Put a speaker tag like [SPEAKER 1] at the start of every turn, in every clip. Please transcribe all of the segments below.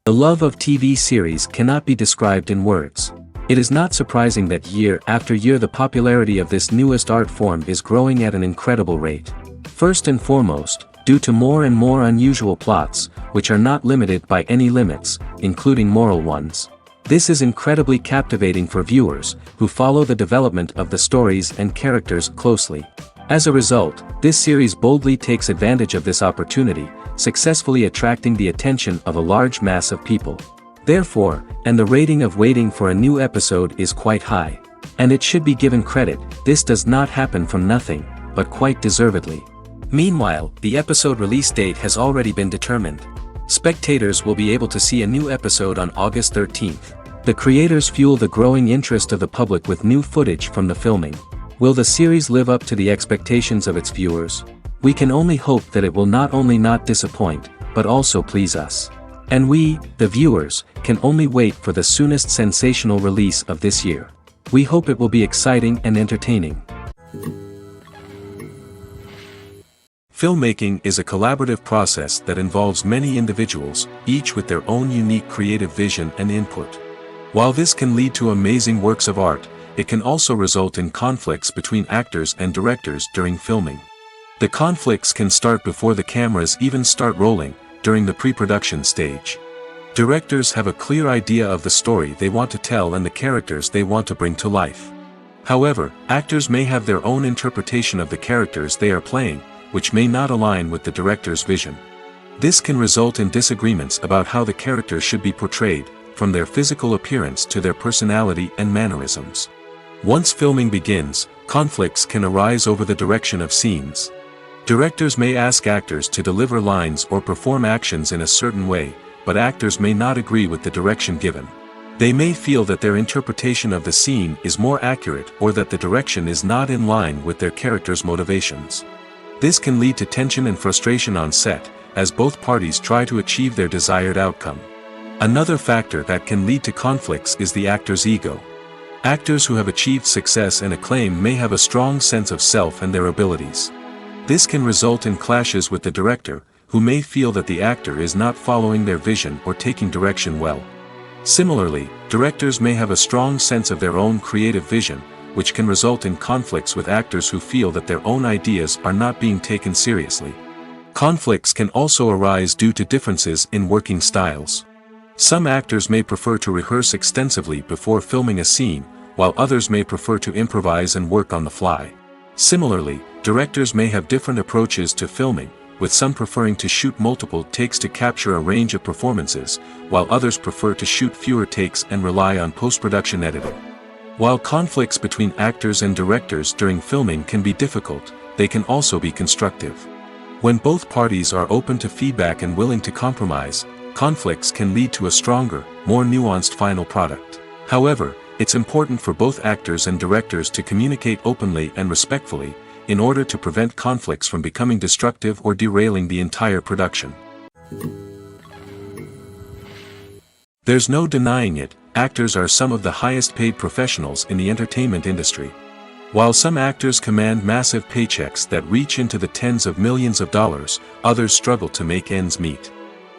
[SPEAKER 1] The love of TV series cannot be described in words. It is not surprising that year after year the popularity of this newest art form is growing at an incredible rate. First and foremost, due to more and more unusual plots, which are not limited by any limits, including moral ones. This is incredibly captivating for viewers, who follow the development of the stories and characters closely. As a result, this series boldly takes advantage of this opportunity, successfully attracting the attention of a large mass of people. Therefore, and the rating of waiting for a new episode is quite high. And it should be given credit, this does not happen from nothing, but quite deservedly. Meanwhile, the episode release date has already been determined. Spectators will be able to see a new episode on August 13th. The creators fuel the growing interest of the public with new footage from the filming. Will the series live up to the expectations of its viewers? We can only hope that it will not only not disappoint, but also please us. And we, the viewers, can only wait for the soonest sensational release of this year. We hope it will be exciting and entertaining. Filmmaking is a collaborative process that involves many individuals, each with their own unique creative vision and input. While this can lead to amazing works of art, it can also result in conflicts between actors and directors during filming. The conflicts can start before the cameras even start rolling, during the pre-production stage. Directors have a clear idea of the story they want to tell and the characters they want to bring to life. However, actors may have their own interpretation of the characters they are playing, which may not align with the director's vision. This can result in disagreements about how the characters should be portrayed, from their physical appearance to their personality and mannerisms. Once filming begins, conflicts can arise over the direction of scenes. Directors may ask actors to deliver lines or perform actions in a certain way, but actors may not agree with the direction given. They may feel that their interpretation of the scene is more accurate or that the direction is not in line with their character's motivations. This can lead to tension and frustration on set, as both parties try to achieve their desired outcome. Another factor that can lead to conflicts is the actor's ego. Actors who have achieved success and acclaim may have a strong sense of self and their abilities. This can result in clashes with the director, who may feel that the actor is not following their vision or taking direction well. Similarly, directors may have a strong sense of their own creative vision, which can result in conflicts with actors who feel that their own ideas are not being taken seriously. Conflicts can also arise due to differences in working styles. Some actors may prefer to rehearse extensively before filming a scene, while others may prefer to improvise and work on the fly. Similarly, directors may have different approaches to filming, with some preferring to shoot multiple takes to capture a range of performances, while others prefer to shoot fewer takes and rely on post-production editing. While conflicts between actors and directors during filming can be difficult, they can also be constructive. When both parties are open to feedback and willing to compromise, conflicts can lead to a stronger, more nuanced final product. However, it's important for both actors and directors to communicate openly and respectfully, in order to prevent conflicts from becoming destructive or derailing the entire production. There's no denying it, actors are some of the highest paid professionals in the entertainment industry. While some actors command massive paychecks that reach into the tens of millions of dollars, others struggle to make ends meet.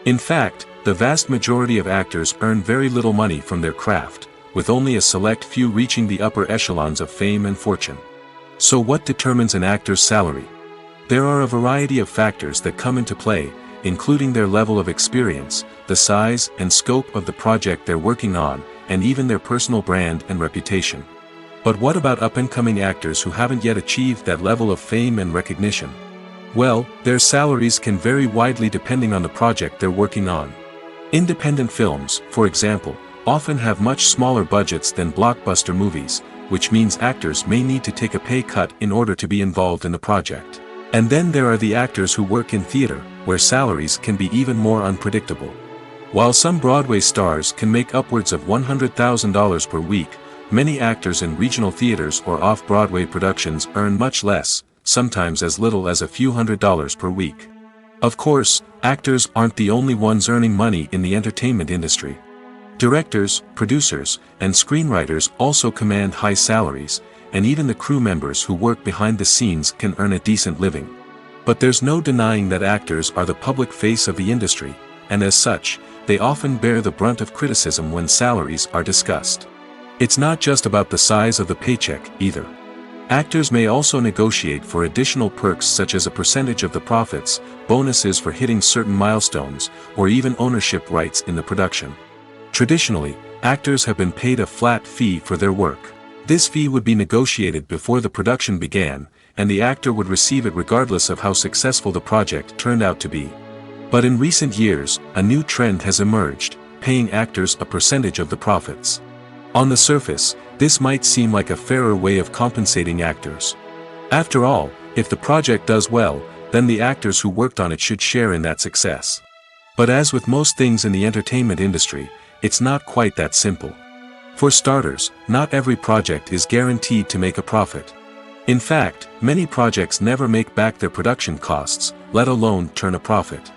[SPEAKER 1] In fact, the vast majority of actors earn very little money from their craft, with only a select few reaching the upper echelons of fame and fortune. So what determines an actor's salary? There are a variety of factors that come into play, including their level of experience, the size and scope of the project they're working on, and even their personal brand and reputation. But what about up-and-coming actors who haven't yet achieved that level of fame and recognition? Well, their salaries can vary widely depending on the project they're working on. Independent films, for example, often have much smaller budgets than blockbuster movies, which means actors may need to take a pay cut in order to be involved in the project. And then there are the actors who work in theater, where salaries can be even more unpredictable. While some Broadway stars can make upwards of $100,000 per week, many actors in regional theaters or off-Broadway productions earn much less, sometimes as little as a few $100s per week. Of course, actors aren't the only ones earning money in the entertainment industry. Directors, producers, and screenwriters also command high salaries, and even the crew members who work behind the scenes can earn a decent living. But there's no denying that actors are the public face of the industry, and as such, they often bear the brunt of criticism when salaries are discussed. It's not just about the size of the paycheck, either. Actors may also negotiate for additional perks such as a percentage of the profits, bonuses for hitting certain milestones, or even ownership rights in the production. Traditionally, actors have been paid a flat fee for their work. This fee would be negotiated before the production began, and the actor would receive it regardless of how successful the project turned out to be. But in recent years, a new trend has emerged, paying actors a percentage of the profits. On the surface, this might seem like a fairer way of compensating actors. After all, if the project does well, then the actors who worked on it should share in that success. But as with most things in the entertainment industry, it's not quite that simple. For starters, not every project is guaranteed to make a profit. In fact, many projects never make back their production costs, let alone turn a profit.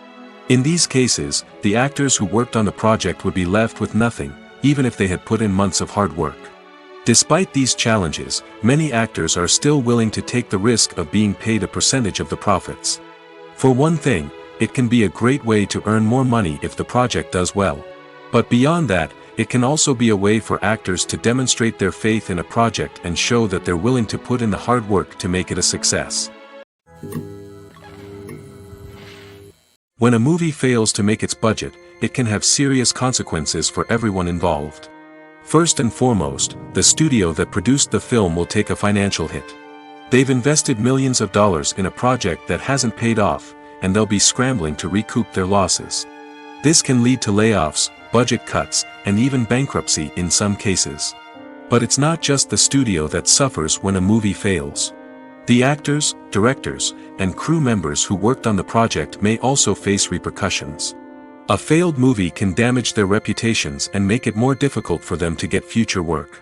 [SPEAKER 1] In these cases, the actors who worked on the project would be left with nothing, even if they had put in months of hard work. Despite these challenges, many actors are still willing to take the risk of being paid a percentage of the profits. For one thing, it can be a great way to earn more money if the project does well. But beyond that, it can also be a way for actors to demonstrate their faith in a project and show that they're willing to put in the hard work to make it a success. When a movie fails to make its budget, it can have serious consequences for everyone involved. First and foremost, the studio that produced the film will take a financial hit. They've invested millions of dollars in a project that hasn't paid off, and they'll be scrambling to recoup their losses. This can lead to layoffs, budget cuts, and even bankruptcy in some cases. But it's not just the studio that suffers when a movie fails. The actors, directors, and crew members who worked on the project may also face repercussions. A failed movie can damage their reputations and make it more difficult for them to get future work.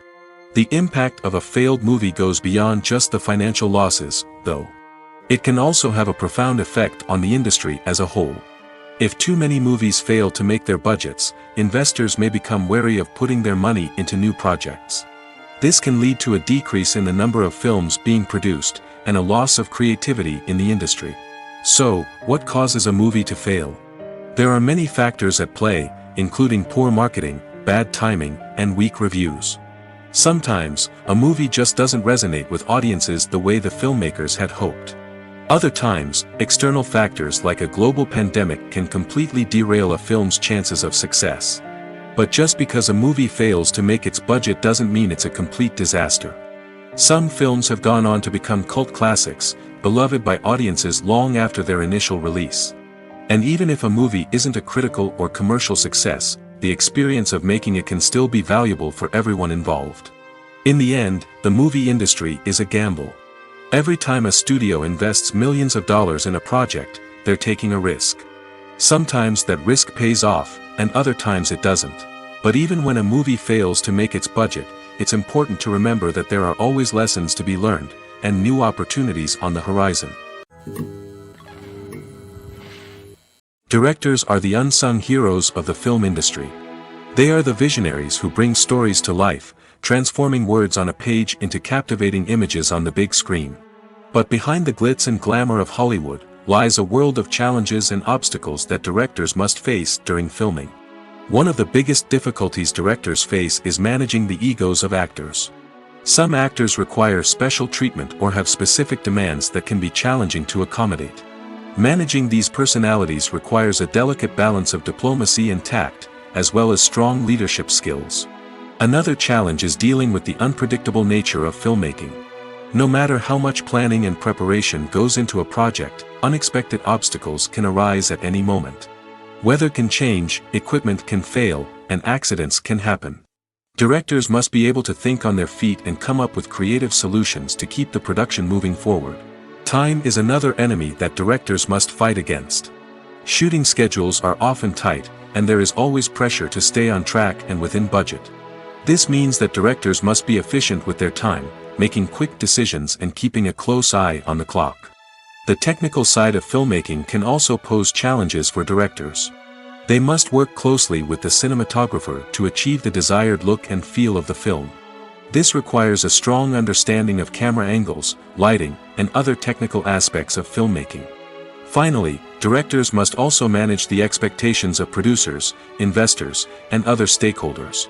[SPEAKER 1] The impact of a failed movie goes beyond just the financial losses, though. It can also have a profound effect on the industry as a whole. If too many movies fail to make their budgets, investors may become wary of putting their money into new projects. This can lead to a decrease in the number of films being produced, and a loss of creativity in the industry. So, what causes a movie to fail? There are many factors at play, including poor marketing, bad timing, and weak reviews. Sometimes, a movie just doesn't resonate with audiences the way the filmmakers had hoped. Other times, external factors like a global pandemic can completely derail a film's chances of success. But just because a movie fails to make its budget doesn't mean it's a complete disaster. Some films have gone on to become cult classics, beloved by audiences long after their initial release. And even if a movie isn't a critical or commercial success, the experience of making it can still be valuable for everyone involved. In the end, the movie industry is a gamble. Every time a studio invests millions of dollars in a project, they're taking a risk. Sometimes that risk pays off, and other times it doesn't. But even when a movie fails to make its budget, it's important to remember that there are always lessons to be learned, and new opportunities on the horizon. Directors are the unsung heroes of the film industry. They are the visionaries who bring stories to life, transforming words on a page into captivating images on the big screen. But behind the glitz and glamour of Hollywood, lies a world of challenges and obstacles that directors must face during filming. One of the biggest difficulties directors face is managing the egos of actors. Some actors require special treatment or have specific demands that can be challenging to accommodate. Managing these personalities requires a delicate balance of diplomacy and tact, as well as strong leadership skills. Another challenge is dealing with the unpredictable nature of filmmaking. No matter how much planning and preparation goes into a project, unexpected obstacles can arise at any moment. Weather can change, equipment can fail, and accidents can happen. Directors must be able to think on their feet and come up with creative solutions to keep the production moving forward. Time is another enemy that directors must fight against. Shooting schedules are often tight, and there is always pressure to stay on track and within budget. This means that directors must be efficient with their time, making quick decisions and keeping a close eye on the clock. The technical side of filmmaking can also pose challenges for directors. They must work closely with the cinematographer to achieve the desired look and feel of the film. This requires a strong understanding of camera angles, lighting, and other technical aspects of filmmaking. Finally, directors must also manage the expectations of producers, investors, and other stakeholders.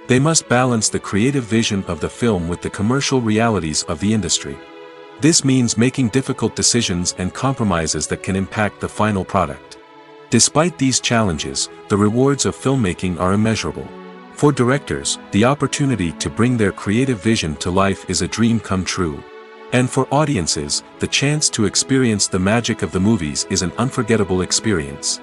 [SPEAKER 1] They must balance the creative vision of the film with the commercial realities of the industry. This means making difficult decisions and compromises that can impact the final product. Despite these challenges, the rewards of filmmaking are immeasurable. For directors, the opportunity to bring their creative vision to life is a dream come true. And for audiences, the chance to experience the magic of the movies is an unforgettable experience.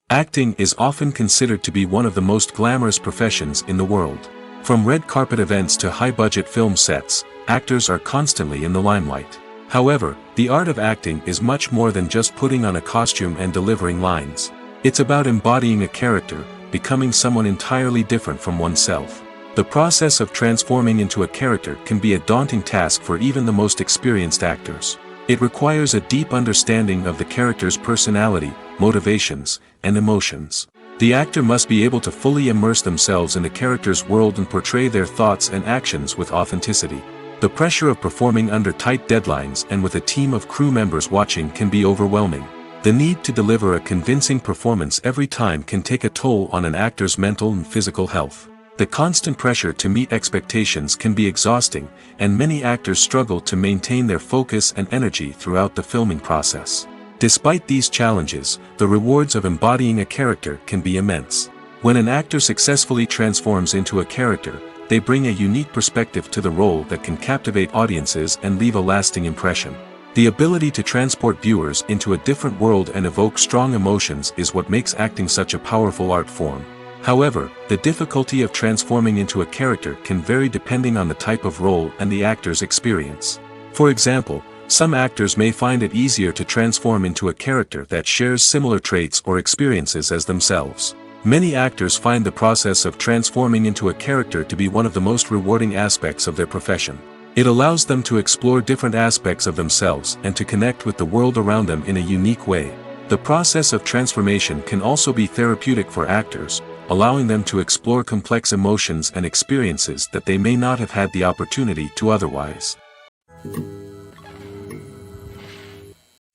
[SPEAKER 1] Acting is often considered to be one of the most glamorous professions in the world. From red carpet events to high-budget film sets, actors are constantly in the limelight. However, the art of acting is much more than just putting on a costume and delivering lines. It's about embodying a character, becoming someone entirely different from oneself. The process of transforming into a character can be a daunting task for even the most experienced actors. It requires a deep understanding of the character's personality, motivations, and emotions. The actor must be able to fully immerse themselves in the character's world and portray their thoughts and actions with authenticity. The pressure of performing under tight deadlines and with a team of crew members watching can be overwhelming. The need to deliver a convincing performance every time can take a toll on an actor's mental and physical health. The constant pressure to meet expectations can be exhausting, and many actors struggle to maintain their focus and energy throughout the filming process. Despite these challenges, the rewards of embodying a character can be immense. When an actor successfully transforms into a character, they bring a unique perspective to the role that can captivate audiences and leave a lasting impression. The ability to transport viewers into a different world and evoke strong emotions is what makes acting such a powerful art form. However, the difficulty of transforming into a character can vary depending on the type of role and the actor's experience. For example, some actors may find it easier to transform into a character that shares similar traits or experiences as themselves. Many actors find the process of transforming into a character to be one of the most rewarding aspects of their profession. It allows them to explore different aspects of themselves and to connect with the world around them in a unique way. The process of transformation can also be therapeutic for actors, allowing them to explore complex emotions and experiences that they may not have had the opportunity to otherwise.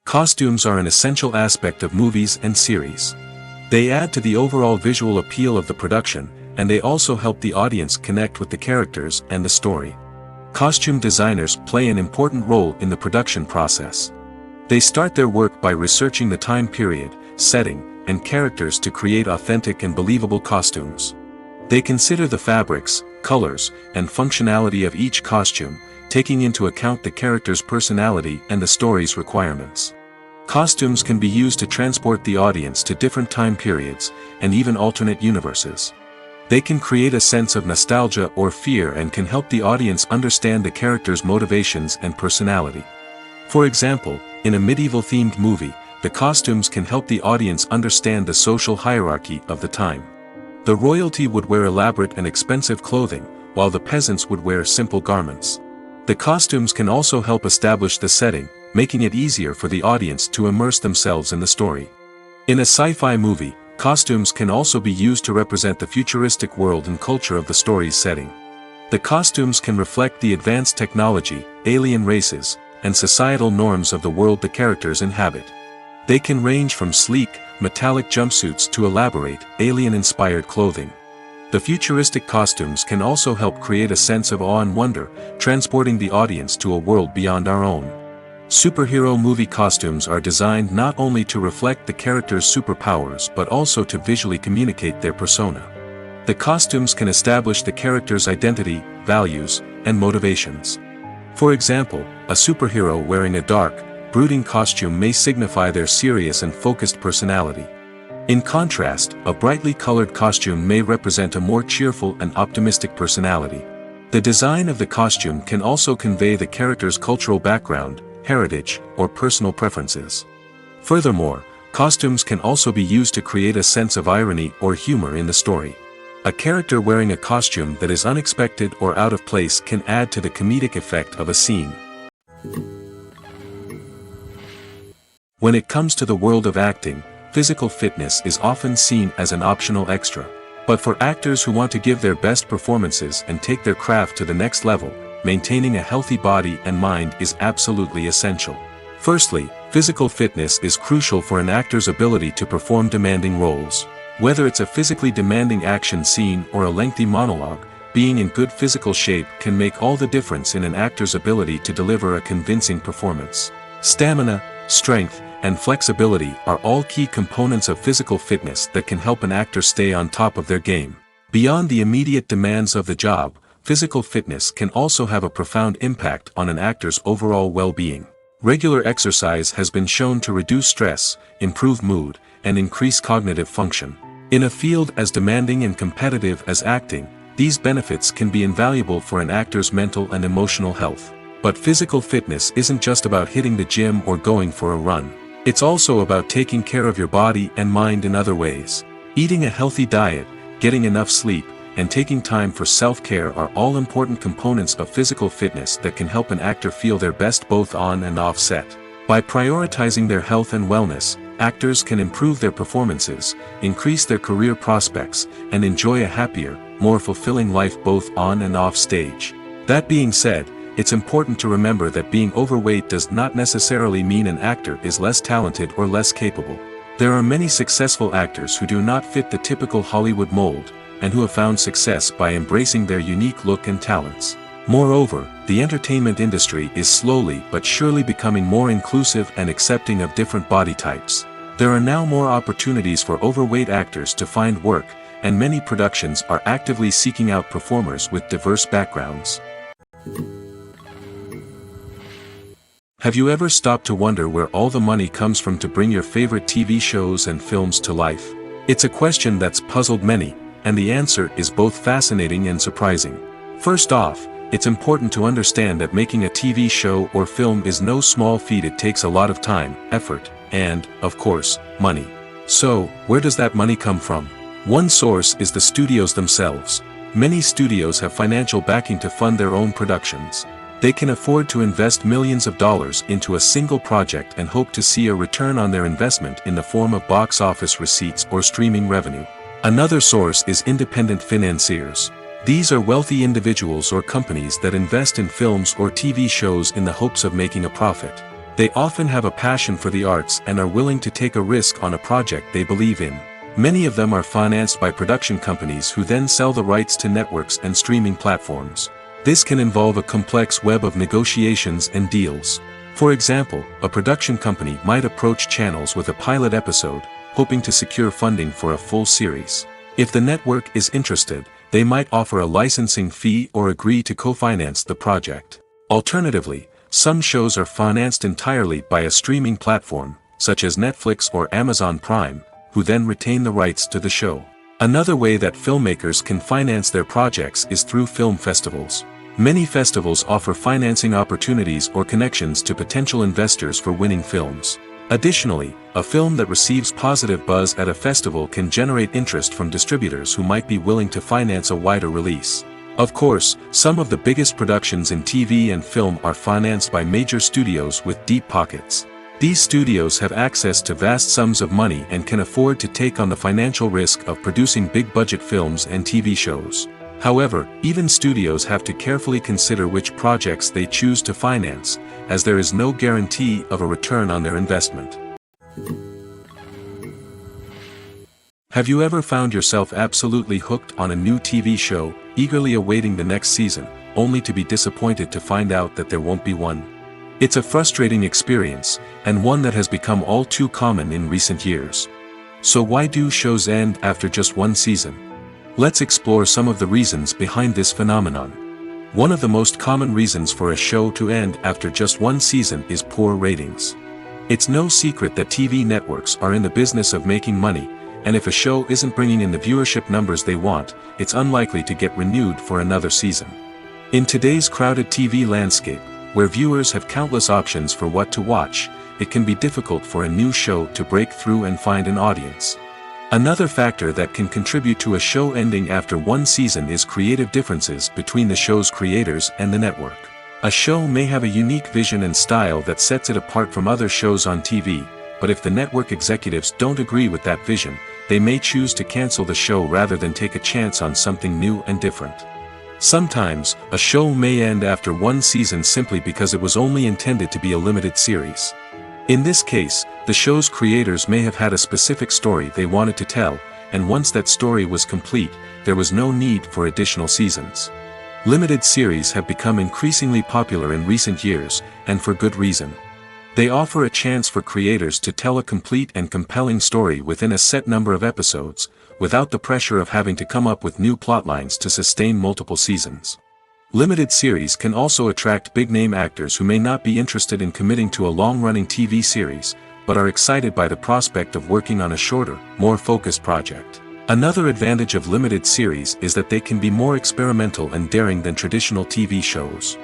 [SPEAKER 1] Costumes are an essential aspect of movies and series. They add to the overall visual appeal of the production, and they also help the audience connect with the characters and the story. Costume designers play an important role in the production process. They start their work by researching the time period, setting, and characters to create authentic and believable costumes. They consider the fabrics, colors, and functionality of each costume, taking into account the character's personality and the story's requirements. Costumes can be used to transport the audience to different time periods, and even alternate universes. They can create a sense of nostalgia or fear and can help the audience understand the character's motivations and personality. For example, in a medieval-themed movie, the costumes can help the audience understand the social hierarchy of the time. The royalty would wear elaborate and expensive clothing, while the peasants would wear simple garments. The costumes can also help establish the setting, making it easier for the audience to immerse themselves in the story. In a sci-fi movie, costumes can also be used to represent the futuristic world and culture of the story's setting. The costumes can reflect the advanced technology, alien races, and societal norms of the world the characters inhabit. They can range from sleek, metallic jumpsuits to elaborate, alien-inspired clothing. The futuristic costumes can also help create a sense of awe and wonder, transporting the audience to a world beyond our own. Superhero movie costumes are designed not only to reflect the character's superpowers but also to visually communicate their persona. The costumes can establish the character's identity, values, and motivations. For example, a superhero wearing a dark, brooding costume may signify their serious and focused personality. In contrast, a brightly colored costume may represent a more cheerful and optimistic personality. The design of the costume can also convey the character's cultural background, heritage, or personal preferences. Furthermore, costumes can also be used to create a sense of irony or humor in the story. A character wearing a costume that is unexpected or out of place can add to the comedic effect of a scene. When it comes to the world of acting, physical fitness is often seen as an optional extra. But for actors who want to give their best performances and take their craft to the next level, maintaining a healthy body and mind is absolutely essential. Firstly, physical fitness is crucial for an actor's ability to perform demanding roles. Whether it's a physically demanding action scene or a lengthy monologue, being in good physical shape can make all the difference in an actor's ability to deliver a convincing performance. Stamina, strength, and flexibility are all key components of physical fitness that can help an actor stay on top of their game. Beyond the immediate demands of the job, physical fitness can also have a profound impact on an actor's overall well-being. Regular exercise has been shown to reduce stress, improve mood, and increase cognitive function. In a field as demanding and competitive as acting, these benefits can be invaluable for an actor's mental and emotional health. But physical fitness isn't just about hitting the gym or going for a run. It's also about taking care of your body and mind in other ways. Eating a healthy diet, getting enough sleep, and taking time for self-care are all important components of physical fitness that can help an actor feel their best both on and off set. By prioritizing their health and wellness, actors can improve their performances, increase their career prospects, and enjoy a happier, more fulfilling life both on and off stage. That being said, it's important to remember that being overweight does not necessarily mean an actor is less talented or less capable. There are many successful actors who do not fit the typical Hollywood mold, and who have found success by embracing their unique look and talents. Moreover, the entertainment industry is slowly but surely becoming more inclusive and accepting of different body types. There are now more opportunities for overweight actors to find work, and many productions are actively seeking out performers with diverse backgrounds. Have you ever stopped to wonder where all the money comes from to bring your favorite TV shows and films to life? It's a question that's puzzled many, and the answer is both fascinating and surprising. First off, it's important to understand that making a TV show or film is no small feat. It takes a lot of time, effort, and, of course, money. So, where does that money come from? One source is the studios themselves. Many studios have financial backing to fund their own productions. They can afford to invest millions of dollars into a single project and hope to see a return on their investment in the form of box office receipts or streaming revenue. Another source is independent financiers. These are wealthy individuals or companies that invest in films or TV shows in the hopes of making a profit. They often have a passion for the arts and are willing to take a risk on a project they believe in. Many of them are financed by production companies who then sell the rights to networks and streaming platforms. This can involve a complex web of negotiations and deals. For example, a production company might approach channels with a pilot episode, hoping to secure funding for a full series. If the network is interested, they might offer a licensing fee or agree to co-finance the project. Alternatively, some shows are financed entirely by a streaming platform, such as Netflix or Amazon Prime, who then retain the rights to the show. Another way that filmmakers can finance their projects is through film festivals. Many festivals offer financing opportunities or connections to potential investors for winning films. Additionally, a film that receives positive buzz at a festival can generate interest from distributors who might be willing to finance a wider release. Of course, some of the biggest productions in TV and film are financed by major studios with deep pockets. These studios have access to vast sums of money and can afford to take on the financial risk of producing big-budget films and TV shows. However, even studios have to carefully consider which projects they choose to finance, as there is no guarantee of a return on their investment. Have you ever found yourself absolutely hooked on a new TV show, eagerly awaiting the next season, only to be disappointed to find out that there won't be one? It's a frustrating experience, and one that has become all too common in recent years. So why do shows end after just one season? Let's explore some of the reasons behind this phenomenon. One of the most common reasons for a show to end after just one season is poor ratings. It's no secret that TV networks are in the business of making money, and if a show isn't bringing in the viewership numbers they want, it's unlikely to get renewed for another season. In today's crowded TV landscape, where viewers have countless options for what to watch, it can be difficult for a new show to break through and find an audience. Another factor that can contribute to a show ending after one season is creative differences between the show's creators and the network. A show may have a unique vision and style that sets it apart from other shows on TV, but if the network executives don't agree with that vision, they may choose to cancel the show rather than take a chance on something new and different. Sometimes, a show may end after one season simply because it was only intended to be a limited series. In this case, the show's creators may have had a specific story they wanted to tell, and once that story was complete, there was no need for additional seasons. Limited series have become increasingly popular in recent years, and for good reason. They offer a chance for creators to tell a complete and compelling story within a set number of episodes, without the pressure of having to come up with new plotlines to sustain multiple seasons. Limited series can also attract big-name actors who may not be interested in committing to a long-running TV series, but are excited by the prospect of working on a shorter, more focused project. Another advantage of limited series is that they can be more experimental and daring than traditional TV shows.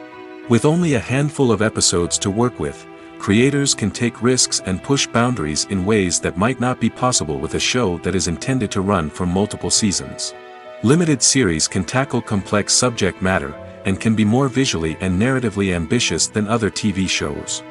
[SPEAKER 1] With only a handful of episodes to work with, creators can take risks and push boundaries in ways that might not be possible with a show that is intended to run for multiple seasons. Limited series can tackle complex subject matter, and can be more visually and narratively ambitious than other TV shows.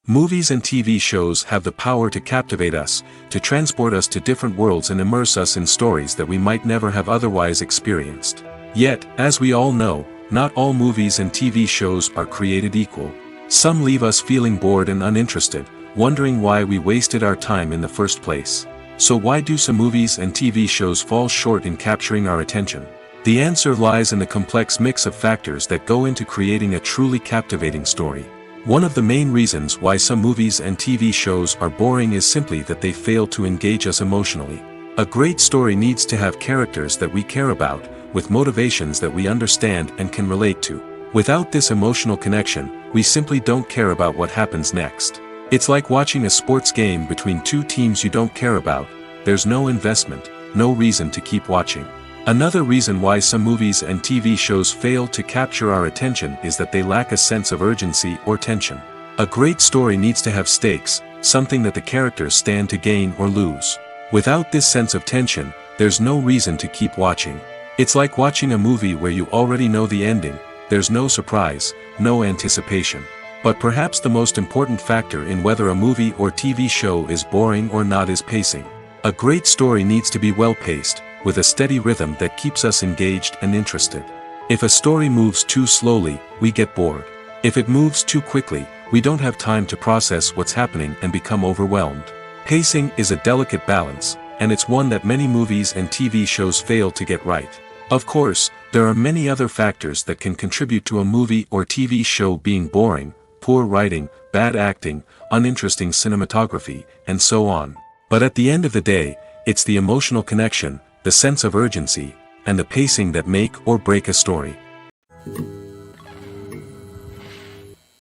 [SPEAKER 1] Movies and TV shows have the power to captivate us, to transport us to different worlds and immerse us in stories that we might never have otherwise experienced. Yet, as we all know, not all movies and TV shows are created equal. Some leave us feeling bored and uninterested, wondering why we wasted our time in the first place. So why do some movies and TV shows fall short in capturing our attention? The answer lies in the complex mix of factors that go into creating a truly captivating story. One of the main reasons why some movies and TV shows are boring is simply that they fail to engage us emotionally. A great story needs to have characters that we care about, with motivations that we understand and can relate to. Without this emotional connection, we simply don't care about what happens next. It's like watching a sports game between two teams you don't care about. There's no investment, no reason to keep watching. Another reason why some movies and TV shows fail to capture our attention is that they lack a sense of urgency or tension. A great story needs to have stakes, something that the characters stand to gain or lose. Without this sense of tension, there's no reason to keep watching. It's like watching a movie where you already know the ending. There's no surprise, no anticipation. But perhaps the most important factor in whether a movie or TV show is boring or not is pacing. A great story needs to be well-paced, with a steady rhythm that keeps us engaged and interested. If a story moves too slowly, we get bored. If it moves too quickly, we don't have time to process what's happening and become overwhelmed. Pacing is a delicate balance, and it's one that many movies and TV shows fail to get right. Of course, there are many other factors that can contribute to a movie or TV show being boring: poor writing, bad acting, uninteresting cinematography, and so on. But at the end of the day, it's the emotional connection, the sense of urgency, and the pacing that make or break a story.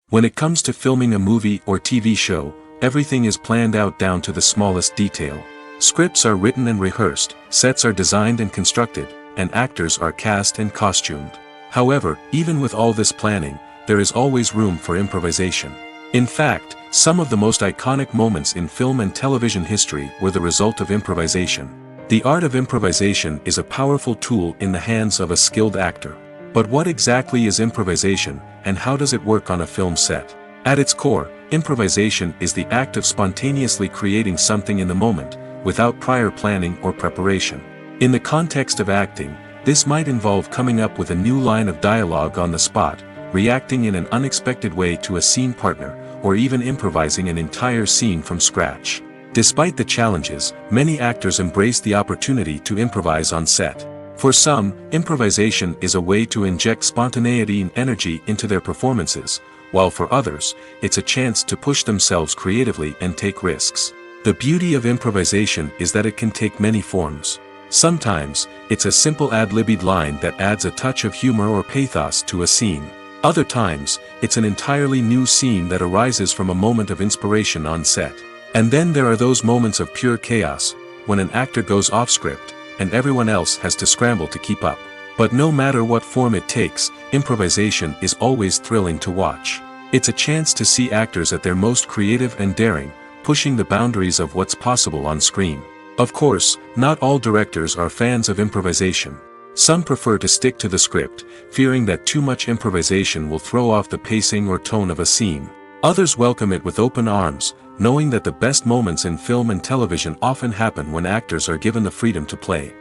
[SPEAKER 1] When it comes to filming a movie or TV show, everything is planned out down to the smallest detail. Scripts are written and rehearsed, sets are designed and constructed, and actors are cast and costumed. However, even with all this planning, there is always room for improvisation. In fact, some of the most iconic moments in film and television history were the result of improvisation. The art of improvisation is a powerful tool in the hands of a skilled actor. But what exactly is improvisation, and how does it work on a film set? At its core, improvisation is the act of spontaneously creating something in the moment, without prior planning or preparation. In the context of acting, this might involve coming up with a new line of dialogue on the spot, reacting in an unexpected way to a scene partner, or even improvising an entire scene from scratch. Despite the challenges, many actors embrace the opportunity to improvise on set. For some, improvisation is a way to inject spontaneity and energy into their performances, while for others, it's a chance to push themselves creatively and take risks. The beauty of improvisation is that it can take many forms. Sometimes, it's a simple ad-libbed line that adds a touch of humor or pathos to a scene. Other times, it's an entirely new scene that arises from a moment of inspiration on set. And then there are those moments of pure chaos, when an actor goes off script, and everyone else has to scramble to keep up. But no matter what form it takes, improvisation is always thrilling to watch. It's a chance to see actors at their most creative and daring, pushing the boundaries of what's possible on screen. Of course, not all directors are fans of improvisation. Some prefer to stick to the script, fearing that too much improvisation will throw off the pacing or tone of a scene. Others welcome it with open arms, knowing that the best moments in film and television often happen when actors are given the freedom to play.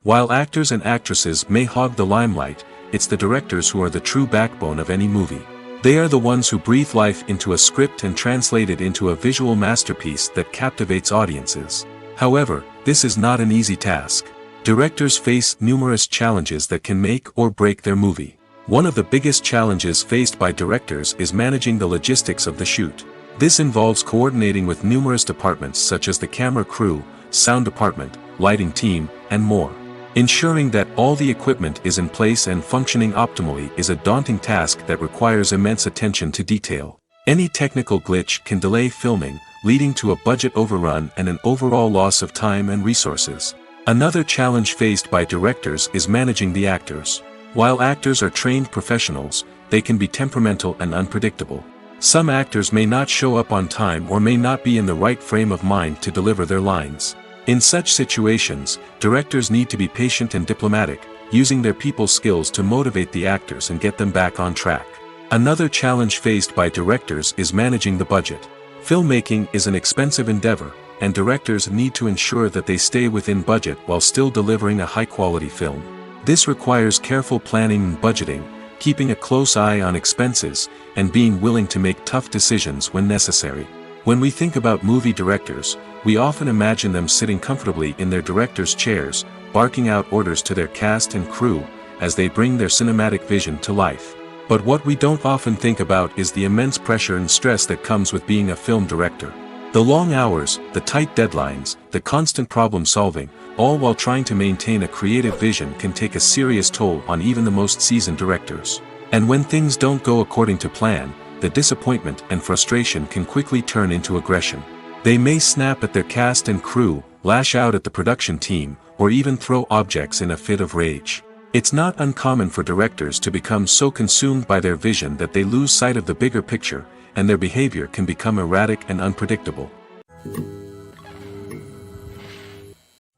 [SPEAKER 1] While actors and actresses may hog the limelight, it's the directors who are the true backbone of any movie. They are the ones who breathe life into a script and translate it into a visual masterpiece that captivates audiences. However, this is not an easy task. Directors face numerous challenges that can make or break their movie. One of the biggest challenges faced by directors is managing the logistics of the shoot. This involves coordinating with numerous departments such as the camera crew, sound department, lighting team, and more. Ensuring that all the equipment is in place and functioning optimally is a daunting task that requires immense attention to detail. Any technical glitch can delay filming, leading to a budget overrun and an overall loss of time and resources. Another challenge faced by directors is managing the actors. While actors are trained professionals, they can be temperamental and unpredictable. Some actors may not show up on time or may not be in the right frame of mind to deliver their lines. In such situations, directors need to be patient and diplomatic, using their people skills to motivate the actors and get them back on track. Another challenge faced by directors is managing the budget. Filmmaking is an expensive endeavor, and directors need to ensure that they stay within budget while still delivering a high-quality film. This requires careful planning and budgeting, keeping a close eye on expenses, and being willing to make tough decisions when necessary. When we think about movie directors, we often imagine them sitting comfortably in their director's chairs, barking out orders to their cast and crew, as they bring their cinematic vision to life. But what we don't often think about is the immense pressure and stress that comes with being a film director. The long hours, the tight deadlines, the constant problem solving, all while trying to maintain a creative vision can take a serious toll on even the most seasoned directors. And when things don't go according to plan, the disappointment and frustration can quickly turn into aggression. They may snap at their cast and crew, lash out at the production team, or even throw objects in a fit of rage. It's not uncommon for directors to become so consumed by their vision that they lose sight of the bigger picture, and their behavior can become erratic and unpredictable.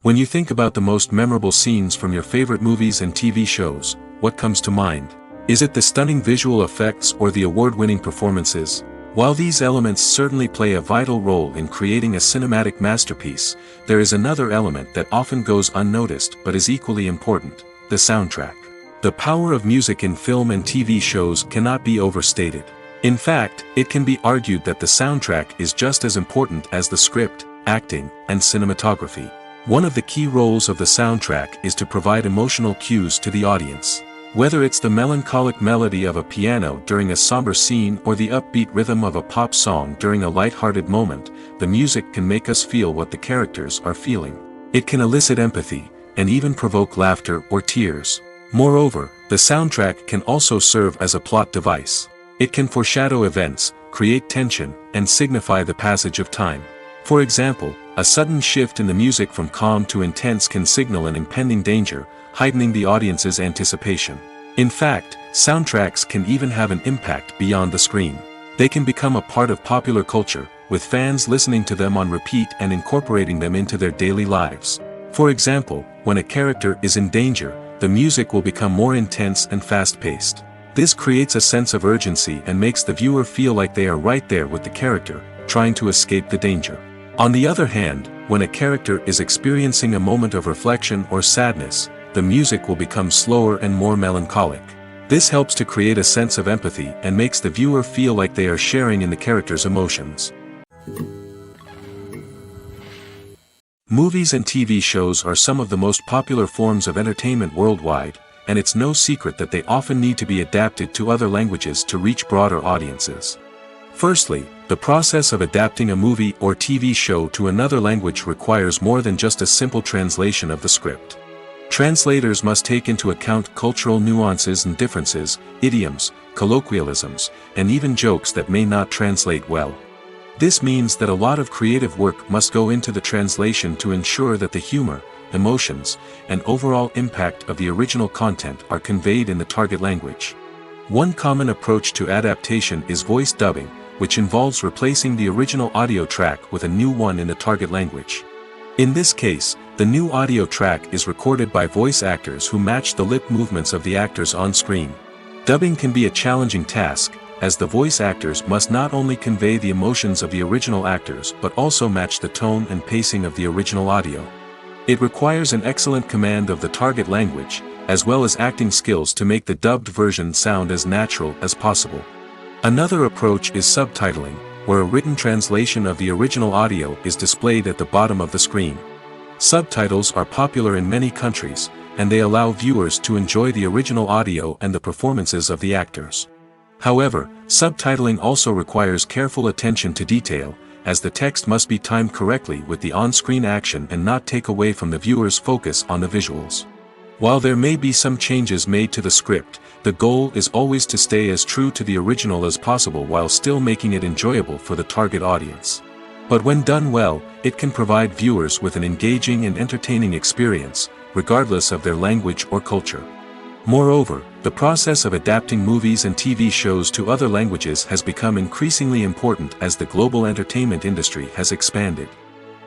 [SPEAKER 1] When you think about the most memorable scenes from your favorite movies and TV shows, what comes to mind? Is it the stunning visual effects or the award-winning performances? While these elements certainly play a vital role in creating a cinematic masterpiece, there is another element that often goes unnoticed but is equally important: the soundtrack. The power of music in film and TV shows cannot be overstated. In fact, it can be argued that the soundtrack is just as important as the script, acting, and cinematography. One of the key roles of the soundtrack is to provide emotional cues to the audience. Whether it's the melancholic melody of a piano during a somber scene or the upbeat rhythm of a pop song during a light-hearted moment, the music can make us feel what the characters are feeling. It can elicit empathy, and even provoke laughter or tears. Moreover, the soundtrack can also serve as a plot device. It can foreshadow events, create tension, and signify the passage of time. For example, a sudden shift in the music from calm to intense can signal an impending danger, heightening the audience's anticipation. In fact, soundtracks can even have an impact beyond the screen. They can become a part of popular culture, with fans listening to them on repeat and incorporating them into their daily lives. For example, when a character is in danger, the music will become more intense and fast-paced. This creates a sense of urgency and makes the viewer feel like they are right there with the character, trying to escape the danger. On the other hand, when a character is experiencing a moment of reflection or sadness, the music will become slower and more melancholic. This helps to create a sense of empathy and makes the viewer feel like they are sharing in the character's emotions. Movies and TV shows are some of the most popular forms of entertainment worldwide, and it's no secret that they often need to be adapted to other languages to reach broader audiences. Firstly, the process of adapting a movie or TV show to another language requires more than just a simple translation of the script. Translators must take into account cultural nuances and differences, idioms, colloquialisms, and even jokes that may not translate well. This means that a lot of creative work must go into the translation to ensure that the humor, emotions, and overall impact of the original content are conveyed in the target language. One common approach to adaptation is voice dubbing, which involves replacing the original audio track with a new one in the target language. In this case, the new audio track is recorded by voice actors who match the lip movements of the actors on screen. Dubbing can be a challenging task, as the voice actors must not only convey the emotions of the original actors but also match the tone and pacing of the original audio. It requires an excellent command of the target language, as well as acting skills to make the dubbed version sound as natural as possible. Another approach is subtitling, where a written translation of the original audio is displayed at the bottom of the screen. Subtitles are popular in many countries, and they allow viewers to enjoy the original audio and the performances of the actors. However, subtitling also requires careful attention to detail, as the text must be timed correctly with the on-screen action and not take away from the viewer's focus on the visuals. While there may be some changes made to the script, the goal is always to stay as true to the original as possible while still making it enjoyable for the target audience. But when done well, it can provide viewers with an engaging and entertaining experience, regardless of their language or culture. Moreover, the process of adapting movies and TV shows to other languages has become increasingly important as the global entertainment industry has expanded.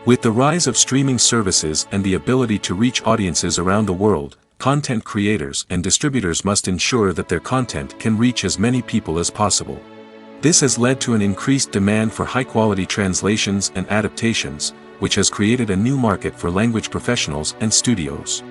[SPEAKER 1] With the rise of streaming services and the ability to reach audiences around the world, content creators and distributors must ensure that their content can reach as many people as possible. This has led to an increased demand for high-quality translations and adaptations, which has created a new market for language professionals and studios.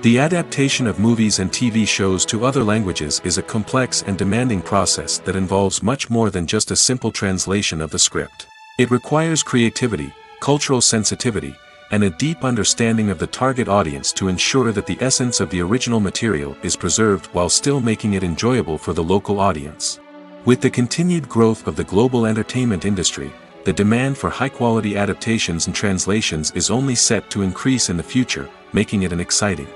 [SPEAKER 1] The adaptation of movies and TV shows to other languages is a complex and demanding process that involves much more than just a simple translation of the script. It requires creativity, cultural sensitivity, and a deep understanding of the target audience to ensure that the essence of the original material is preserved while still making it enjoyable for the local audience. With the continued growth of the global entertainment industry, the demand for high-quality adaptations and translations is only set to increase in the future, making it exciting.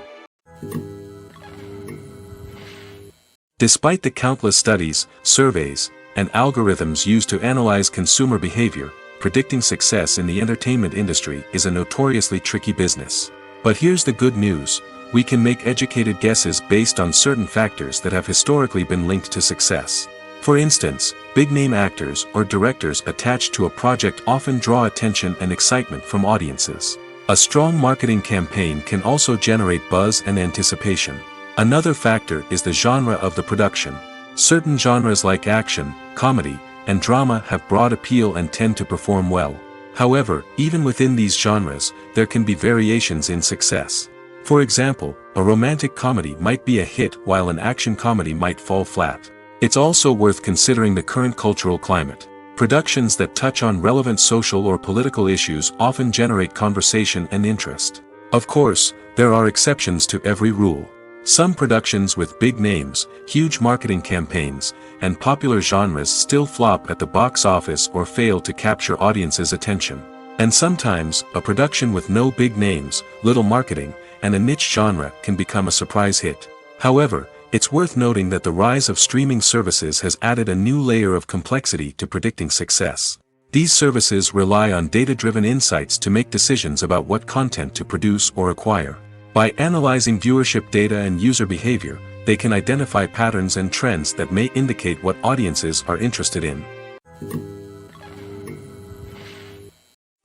[SPEAKER 1] Despite the countless studies, surveys, and algorithms used to analyze consumer behavior, predicting success in the entertainment industry is a notoriously tricky business. But here's the good news: we can make educated guesses based on certain factors that have historically been linked to success. For instance, big-name actors or directors attached to a project often draw attention and excitement from audiences. A strong marketing campaign can also generate buzz and anticipation. Another factor is the genre of the production. Certain genres like action, comedy, and drama have broad appeal and tend to perform well. However, even within these genres, there can be variations in success. For example, a romantic comedy might be a hit while an action comedy might fall flat. It's also worth considering the current cultural climate. Productions that touch on relevant social or political issues often generate conversation and interest. Of course, there are exceptions to every rule. Some productions with big names, huge marketing campaigns, and popular genres still flop at the box office or fail to capture audiences' attention. And sometimes, a production with no big names, little marketing, and a niche genre can become a surprise hit. However, it's worth noting that the rise of streaming services has added a new layer of complexity to predicting success. These services rely on data-driven insights to make decisions about what content to produce or acquire. By analyzing viewership data and user behavior, they can identify patterns and trends that may indicate what audiences are interested in.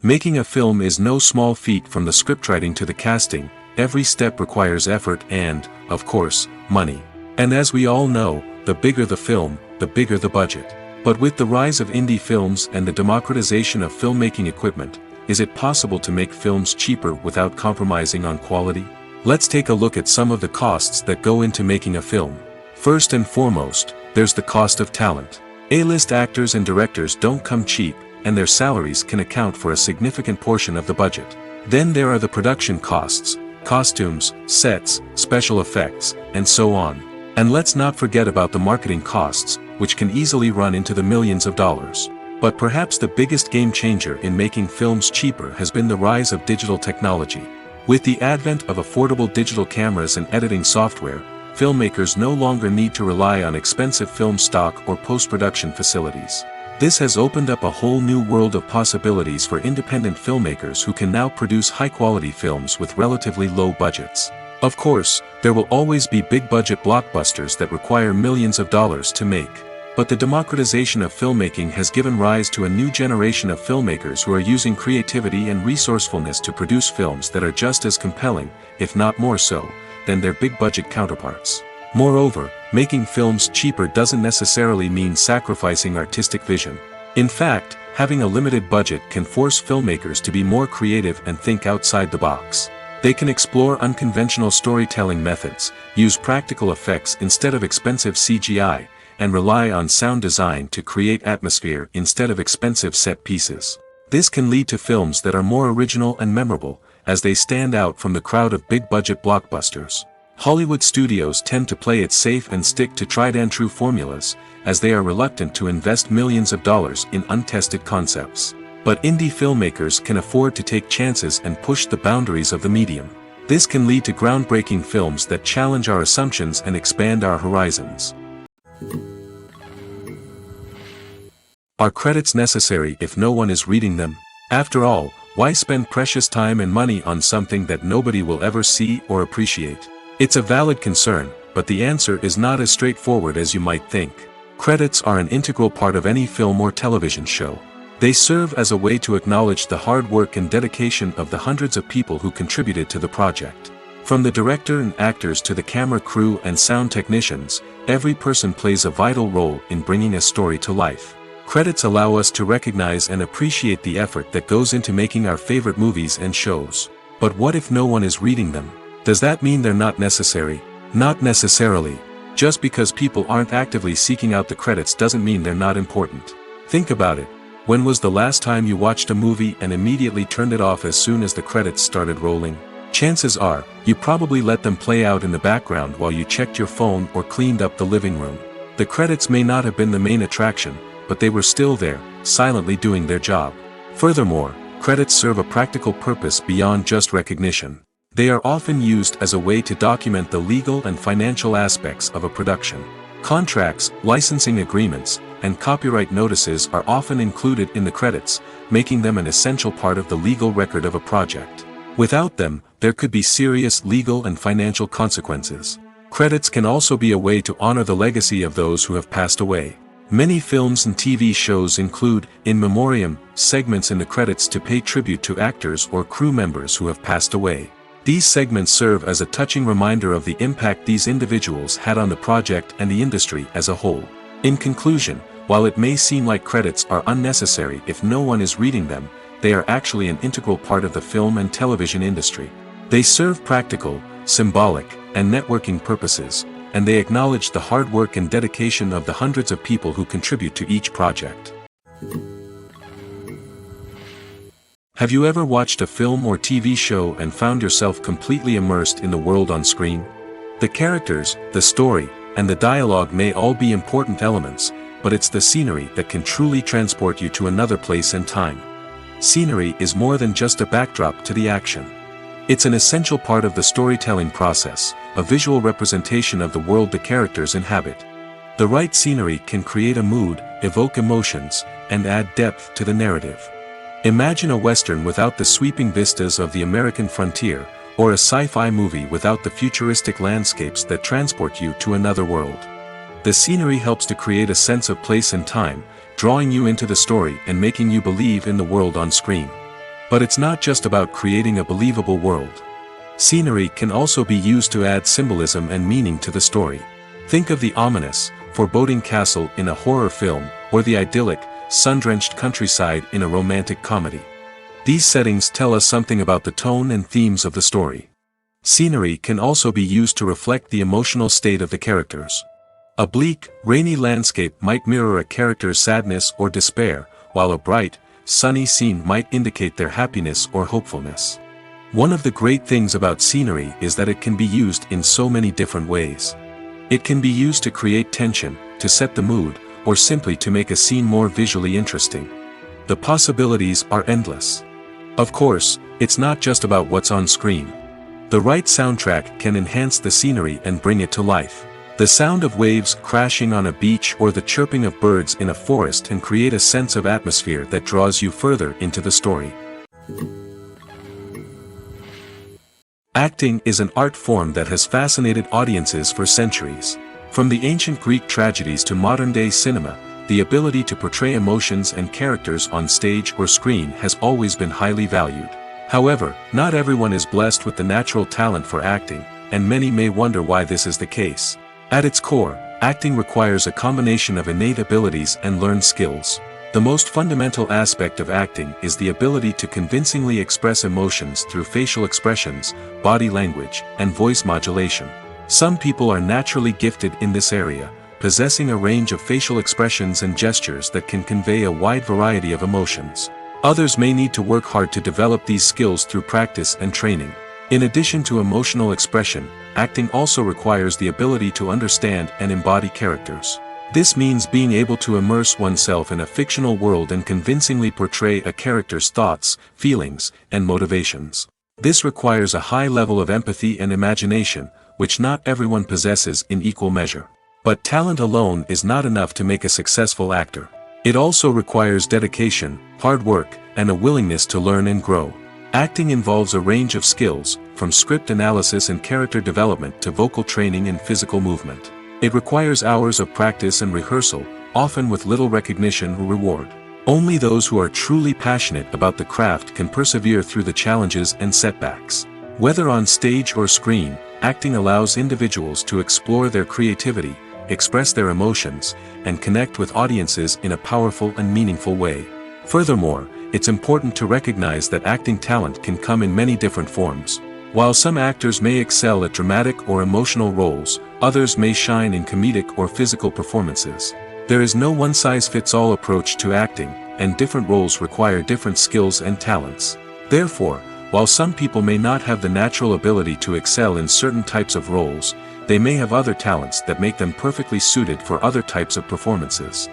[SPEAKER 1] Making a film is no small feat. From the scriptwriting to the casting, every step requires effort and, of course, money. And as we all know, the bigger the film, the bigger the budget. But with the rise of indie films and the democratization of filmmaking equipment, is it possible to make films cheaper without compromising on quality? Let's take a look at some of the costs that go into making a film. First and foremost, there's the cost of talent. A-list actors and directors don't come cheap, and their salaries can account for a significant portion of the budget. Then there are the production costs, costumes, sets, special effects, and so on. And let's not forget about the marketing costs, which can easily run into the millions of dollars. But perhaps the biggest game changer in making films cheaper has been the rise of digital technology. With the advent of affordable digital cameras and editing software, filmmakers no longer need to rely on expensive film stock or post-production facilities. This has opened up a whole new world of possibilities for independent filmmakers who can now produce high-quality films with relatively low budgets. Of course, there will always be big-budget blockbusters that require millions of dollars to make. But the democratization of filmmaking has given rise to a new generation of filmmakers who are using creativity and resourcefulness to produce films that are just as compelling, if not more so, than their big-budget counterparts. Moreover, making films cheaper doesn't necessarily mean sacrificing artistic vision. In fact, having a limited budget can force filmmakers to be more creative and think outside the box. They can explore unconventional storytelling methods, use practical effects instead of expensive CGI, and rely on sound design to create atmosphere instead of expensive set pieces. This can lead to films that are more original and memorable, as they stand out from the crowd of big-budget blockbusters. Hollywood studios tend to play it safe and stick to tried-and-true formulas, as they are reluctant to invest millions of dollars in untested concepts. But indie filmmakers can afford to take chances and push the boundaries of the medium. This can lead to groundbreaking films that challenge our assumptions and expand our horizons. Are credits necessary if no one is reading them? After all, why spend precious time and money on something that nobody will ever see or appreciate? It's a valid concern, but the answer is not as straightforward as you might think. Credits are an integral part of any film or television show. They serve as a way to acknowledge the hard work and dedication of the hundreds of people who contributed to the project. From the director and actors to the camera crew and sound technicians, every person plays a vital role in bringing a story to life. Credits allow us to recognize and appreciate the effort that goes into making our favorite movies and shows. But what if no one is reading them? Does that mean they're not necessary? Not necessarily. Just because people aren't actively seeking out the credits doesn't mean they're not important. Think about it. When was the last time you watched a movie and immediately turned it off as soon as the credits started rolling? Chances are, you probably let them play out in the background while you checked your phone or cleaned up the living room. The credits may not have been the main attraction, but they were still there, silently doing their job. Furthermore, credits serve a practical purpose beyond just recognition. They are often used as a way to document the legal and financial aspects of a production. Contracts, licensing agreements, and copyright notices are often included in the credits, making them an essential part of the legal record of a project. Without them, there could be serious legal and financial consequences. Credits can also be a way to honor the legacy of those who have passed away. Many films and TV shows include, in memoriam, segments in the credits to pay tribute to actors or crew members who have passed away. These segments serve as a touching reminder of the impact these individuals had on the project and the industry as a whole. In conclusion, while it may seem like credits are unnecessary if no one is reading them, they are actually an integral part of the film and television industry. They serve practical, symbolic, and networking purposes, and they acknowledge the hard work and dedication of the hundreds of people who contribute to each project. Have you ever watched a film or TV show and found yourself completely immersed in the world on screen? The characters, the story, and the dialogue may all be important elements, but it's the scenery that can truly transport you to another place and time. Scenery is more than just a backdrop to the action. It's an essential part of the storytelling process, a visual representation of the world the characters inhabit. The right scenery can create a mood, evoke emotions, and add depth to the narrative. Imagine a Western without the sweeping vistas of the American frontier, or a sci-fi movie without the futuristic landscapes that transport you to another world. The scenery helps to create a sense of place and time, drawing you into the story and making you believe in the world on screen. But it's not just about creating a believable world. Scenery can also be used to add symbolism and meaning to the story. Think of the ominous, foreboding castle in a horror film, or the idyllic, sun-drenched countryside in a romantic comedy. These settings tell us something about the tone and themes of the story. Scenery can also be used to reflect the emotional state of the characters. A bleak, rainy landscape might mirror a character's sadness or despair, while a bright, sunny scene might indicate their happiness or hopefulness. One of the great things about scenery is that it can be used in so many different ways. It can be used to create tension, to set the mood, or simply to make a scene more visually interesting. The possibilities are endless. Of course, it's not just about what's on screen. The right soundtrack can enhance the scenery and bring it to life. The sound of waves crashing on a beach or the chirping of birds in a forest can create a sense of atmosphere that draws you further into the story. Acting is an art form that has fascinated audiences for centuries. From the ancient Greek tragedies to modern-day cinema, the ability to portray emotions and characters on stage or screen has always been highly valued. However, not everyone is blessed with the natural talent for acting, and many may wonder why this is the case. At its core, acting requires a combination of innate abilities and learned skills. The most fundamental aspect of acting is the ability to convincingly express emotions through facial expressions, body language, and voice modulation. Some people are naturally gifted in this area, possessing a range of facial expressions and gestures that can convey a wide variety of emotions. Others may need to work hard to develop these skills through practice and training. In addition to emotional expression, acting also requires the ability to understand and embody characters. This means being able to immerse oneself in a fictional world and convincingly portray a character's thoughts, feelings, and motivations. This requires a high level of empathy and imagination, which not everyone possesses in equal measure. But talent alone is not enough to make a successful actor. It also requires dedication, hard work, and a willingness to learn and grow. Acting involves a range of skills, from script analysis and character development to vocal training and physical movement. It requires hours of practice and rehearsal, often with little recognition or reward. Only those who are truly passionate about the craft can persevere through the challenges and setbacks. Whether on stage or screen, acting allows individuals to explore their creativity, express their emotions, and connect with audiences in a powerful and meaningful way. Furthermore, it's important to recognize that acting talent can come in many different forms. While some actors may excel at dramatic or emotional roles, others may shine in comedic or physical performances. There is no one-size-fits-all approach to acting, and different roles require different skills and talents. Therefore, while some people may not have the natural ability to excel in certain types of roles, they may have other talents that make them perfectly suited for other types of performances.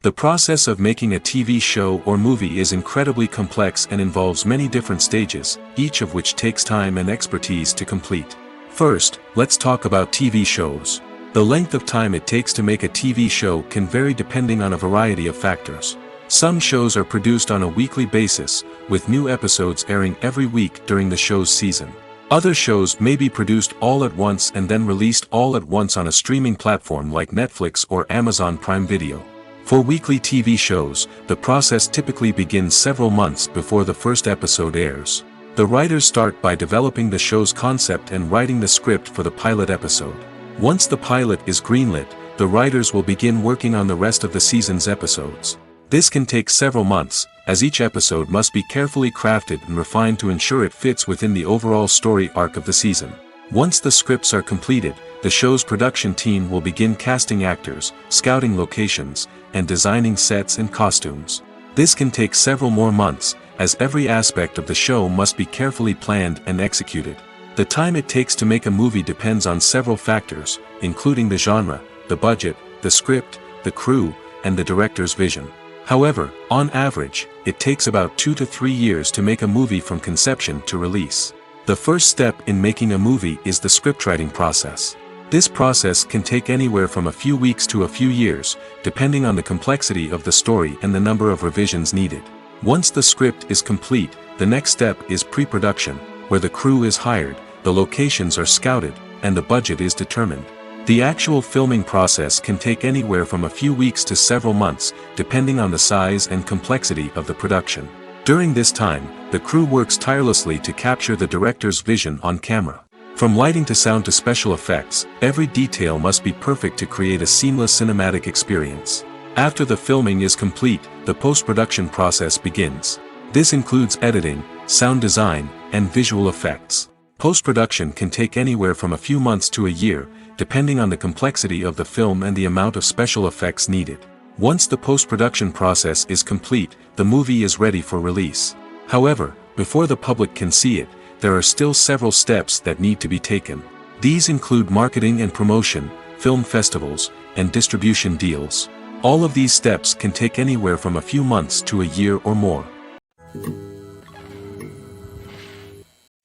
[SPEAKER 1] The process of making a TV show or movie is incredibly complex and involves many different stages, each of which takes time and expertise to complete. First, let's talk about TV shows. The length of time it takes to make a TV show can vary depending on a variety of factors. Some shows are produced on a weekly basis, with new episodes airing every week during the show's season. Other shows may be produced all at once and then released all at once on a streaming platform like Netflix or Amazon Prime Video. For weekly TV shows, the process typically begins several months before the first episode airs. The writers start by developing the show's concept and writing the script for the pilot episode. Once the pilot is greenlit, the writers will begin working on the rest of the season's episodes. This can take several months, as each episode must be carefully crafted and refined to ensure it fits within the overall story arc of the season. Once the scripts are completed, the show's production team will begin casting actors, scouting locations, and designing sets and costumes. This can take several more months, as every aspect of the show must be carefully planned and executed. The time it takes to make a movie depends on several factors, including the genre, the budget, the script, the crew, and the director's vision. However, on average, it takes about 2 to 3 years to make a movie from conception to release. The first step in making a movie is the scriptwriting process. This process can take anywhere from a few weeks to a few years, depending on the complexity of the story and the number of revisions needed. Once the script is complete, the next step is pre-production, where the crew is hired, the locations are scouted, and the budget is determined. The actual filming process can take anywhere from a few weeks to several months, depending on the size and complexity of the production. During this time, the crew works tirelessly to capture the director's vision on camera. From lighting to sound to special effects, every detail must be perfect to create a seamless cinematic experience. After the filming is complete, the post-production process begins. This includes editing, sound design, and visual effects. Post-production can take anywhere from a few months to a year, depending on the complexity of the film and the amount of special effects needed. Once the post-production process is complete, the movie is ready for release. However, before the public can see it, there are still several steps that need to be taken. These include marketing and promotion, film festivals, and distribution deals. All of these steps can take anywhere from a few months to a year or more.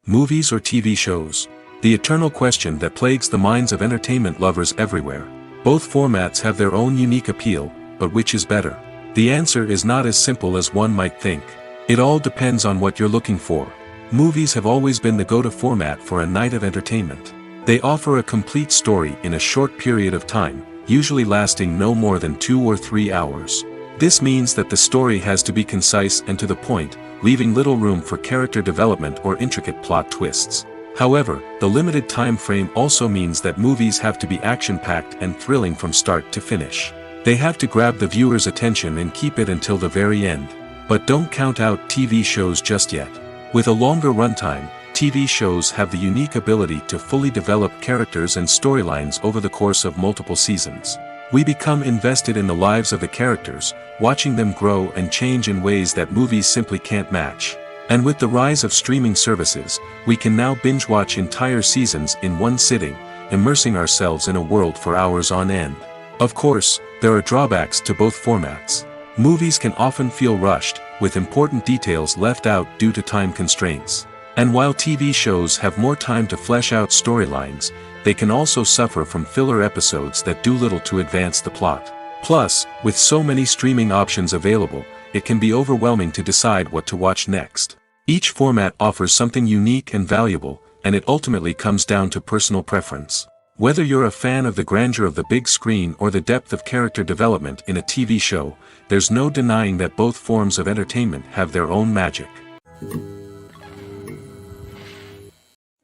[SPEAKER 1] Movies or TV shows? The eternal question that plagues the minds of entertainment lovers everywhere. Both formats have their own unique appeal, but which is better? The answer is not as simple as one might think. It all depends on what you're looking for. Movies have always been the go-to format for a night of entertainment. They offer a complete story in a short period of time, usually lasting no more than 2 or 3 hours. This means that the story has to be concise and to the point, leaving little room for character development or intricate plot twists. However, the limited time frame also means that movies have to be action-packed and thrilling from start to finish. They have to grab the viewer's attention and keep it until the very end. But don't count out TV shows just yet. With a longer runtime, TV shows have the unique ability to fully develop characters and storylines over the course of multiple seasons. We become invested in the lives of the characters, watching them grow and change in ways that movies simply can't match. And with the rise of streaming services, we can now binge-watch entire seasons in one sitting, immersing ourselves in a world for hours on end. Of course, there are drawbacks to both formats. Movies can often feel rushed, with important details left out due to time constraints. And while TV shows have more time to flesh out storylines, they can also suffer from filler episodes that do little to advance the plot. Plus, with so many streaming options available, it can be overwhelming to decide what to watch next. Each format offers something unique and valuable, and it ultimately comes down to personal preference. Whether you're a fan of the grandeur of the big screen or the depth of character development in a TV show, there's no denying that both forms of entertainment have their own magic.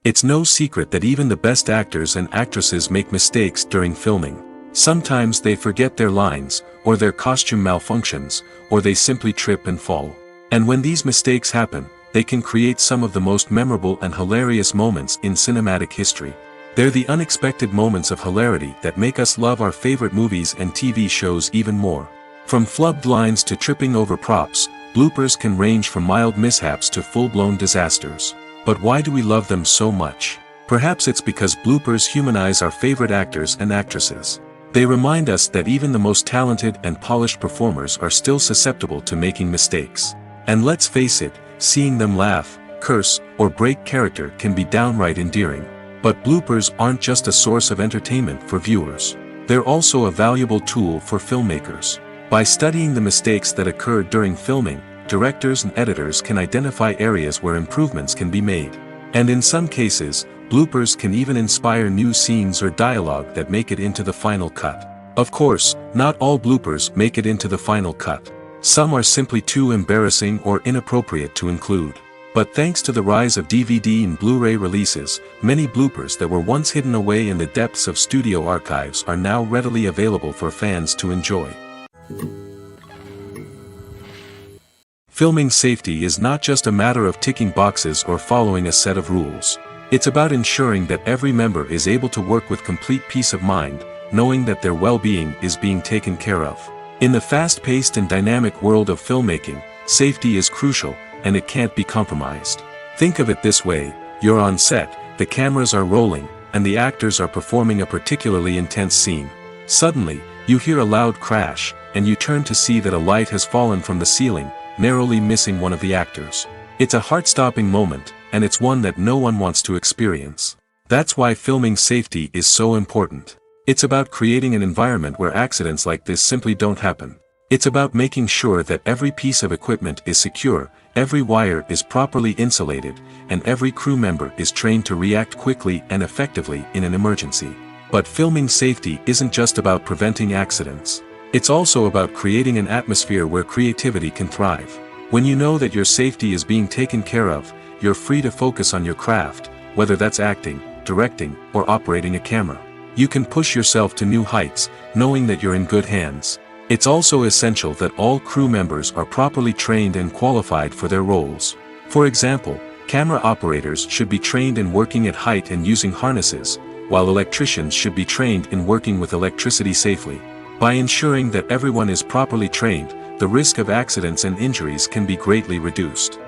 [SPEAKER 1] It's no secret that even the best actors and actresses make mistakes during filming. Sometimes they forget their lines, or their costume malfunctions, or they simply trip and fall. And when these mistakes happen, they can create some of the most memorable and hilarious moments in cinematic history. They're the unexpected moments of hilarity that make us love our favorite movies and TV shows even more. From flubbed lines to tripping over props, bloopers can range from mild mishaps to full-blown disasters. But why do we love them so much? Perhaps it's because bloopers humanize our favorite actors and actresses. They remind us that even the most talented and polished performers are still susceptible to making mistakes. And let's face it, seeing them laugh, curse, or break character can be downright endearing. But bloopers aren't just a source of entertainment for viewers. They're also a valuable tool for filmmakers. By studying the mistakes that occur during filming, directors and editors can identify areas where improvements can be made. And in some cases, bloopers can even inspire new scenes or dialogue that make it into the final cut. Of course, not all bloopers make it into the final cut. Some are simply too embarrassing or inappropriate to include. But thanks to the rise of DVD and Blu-ray releases, many bloopers that were once hidden away in the depths of studio archives are now readily available for fans to enjoy. Filming safety is not just a matter of ticking boxes or following a set of rules. It's about ensuring that every member is able to work with complete peace of mind, knowing that their well-being is being taken care of. In the fast-paced and dynamic world of filmmaking, safety is crucial, and it can't be compromised. Think of it this way: you're on set, the cameras are rolling, and the actors are performing a particularly intense scene. Suddenly, you hear a loud crash, and you turn to see that a light has fallen from the ceiling, narrowly missing one of the actors. It's a heart-stopping moment, and it's one that no one wants to experience. That's why filming safety is so important. It's about creating an environment where accidents like this simply don't happen. It's about making sure that every piece of equipment is secure, every wire is properly insulated, and every crew member is trained to react quickly and effectively in an emergency. But filming safety isn't just about preventing accidents. It's also about creating an atmosphere where creativity can thrive. When you know that your safety is being taken care of, you're free to focus on your craft, whether that's acting, directing, or operating a camera. You can push yourself to new heights, knowing that you're in good hands. It's also essential that all crew members are properly trained and qualified for their roles. For example, camera operators should be trained in working at height and using harnesses, while electricians should be trained in working with electricity safely. By ensuring that everyone is properly trained, the risk of accidents and injuries can be greatly reduced.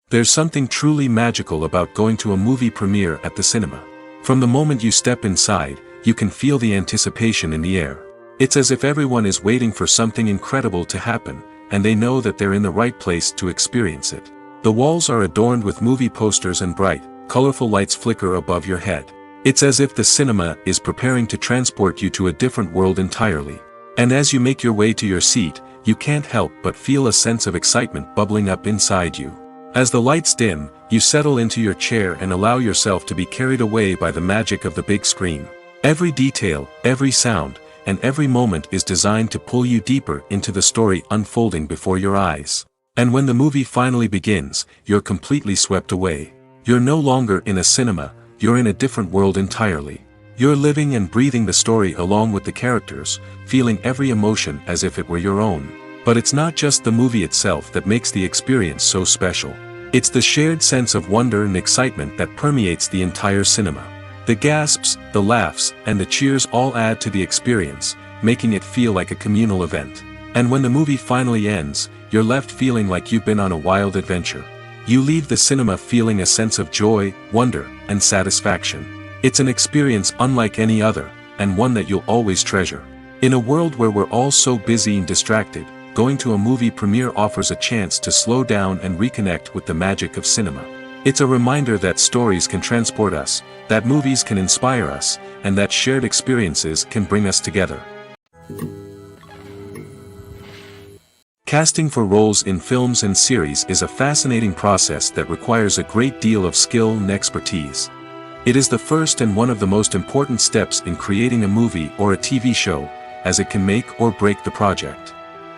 [SPEAKER 1] There's something truly magical about going to a movie premiere at the cinema. From the moment you step inside, you can feel the anticipation in the air. It's as if everyone is waiting for something incredible to happen, and they know that they're in the right place to experience it. The walls are adorned with movie posters and bright, colorful lights flicker above your head. It's as if the cinema is preparing to transport you to a different world entirely. And as you make your way to your seat, you can't help but feel a sense of excitement bubbling up inside you. As the lights dim, you settle into your chair and allow yourself to be carried away by the magic of the big screen. Every detail, every sound, and every moment is designed to pull you deeper into the story unfolding before your eyes. And when the movie finally begins, you're completely swept away. You're no longer in a cinema, you're in a different world entirely. You're living and breathing the story along with the characters, feeling every emotion as if it were your own. But it's not just the movie itself that makes the experience so special. It's the shared sense of wonder and excitement that permeates the entire cinema. The gasps, the laughs, and the cheers all add to the experience, making it feel like a communal event. And when the movie finally ends, you're left feeling like you've been on a wild adventure. You leave the cinema feeling a sense of joy, wonder, and satisfaction. It's an experience unlike any other, and one that you'll always treasure. In a world where we're all so busy and distracted, going to a movie premiere offers a chance to slow down and reconnect with the magic of cinema. It's a reminder that stories can transport us, that movies can inspire us, and that shared experiences can bring us together. Casting for roles in films and series is a fascinating process that requires a great deal of skill and expertise. It is the first and one of the most important steps in creating a movie or a TV show, as it can make or break the project.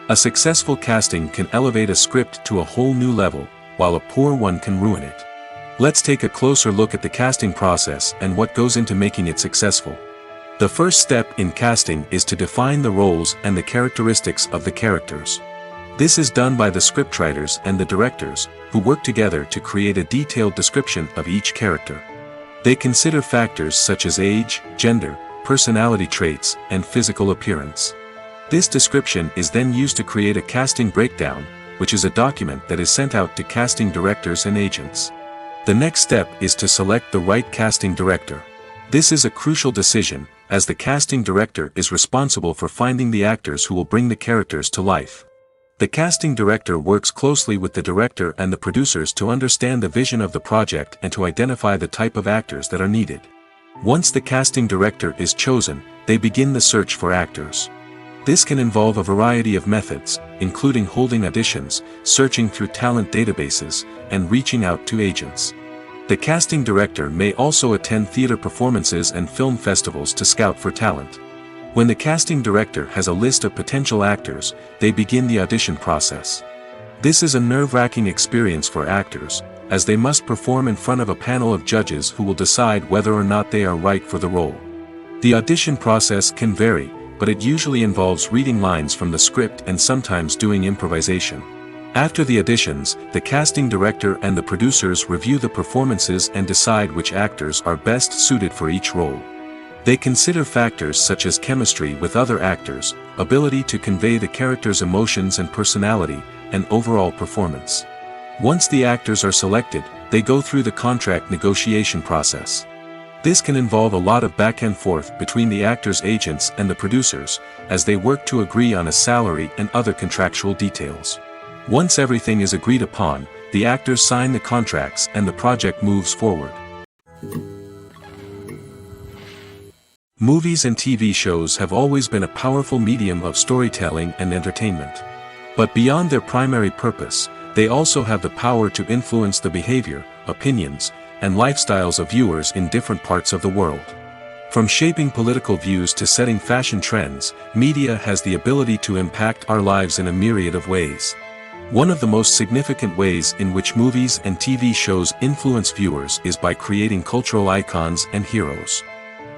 [SPEAKER 1] A successful casting can elevate a script to a whole new level, while a poor one can ruin it. Let's take a closer look at the casting process and what goes into making it successful. The first step in casting is to define the roles and the characteristics of the characters. This is done by the scriptwriters and the directors, who work together to create a detailed description of each character. They consider factors such as age, gender, personality traits, and physical appearance. This description is then used to create a casting breakdown, which is a document that is sent out to casting directors and agents. The next step is to select the right casting director. This is a crucial decision, as the casting director is responsible for finding the actors who will bring the characters to life. The casting director works closely with the director and the producers to understand the vision of the project and to identify the type of actors that are needed. Once the casting director is chosen, they begin the search for actors. This can involve a variety of methods, including holding auditions, searching through talent databases, and reaching out to agents. The casting director may also attend theater performances and film festivals to scout for talent. When the casting director has a list of potential actors, they begin the audition process. This is a nerve-wracking experience for actors, as they must perform in front of a panel of judges who will decide whether or not they are right for the role. The audition process can vary, but it usually involves reading lines from the script and sometimes doing improvisation. After the auditions, the casting director and the producers review the performances and decide which actors are best suited for each role. They consider factors such as chemistry with other actors, ability to convey the character's emotions and personality, and overall performance. Once the actors are selected, they go through the contract negotiation process. This can involve a lot of back and forth between the actors' agents and the producers, as they work to agree on a salary and other contractual details. Once everything is agreed upon, the actors sign the contracts and the project moves forward. Movies and TV shows have always been a powerful medium of storytelling and entertainment. But beyond their primary purpose, they also have the power to influence the behavior, opinions, and lifestyles of viewers in different parts of the world. From shaping political views to setting fashion trends, media has the ability to impact our lives in a myriad of ways. One of the most significant ways in which movies and TV shows influence viewers is by creating cultural icons and heroes.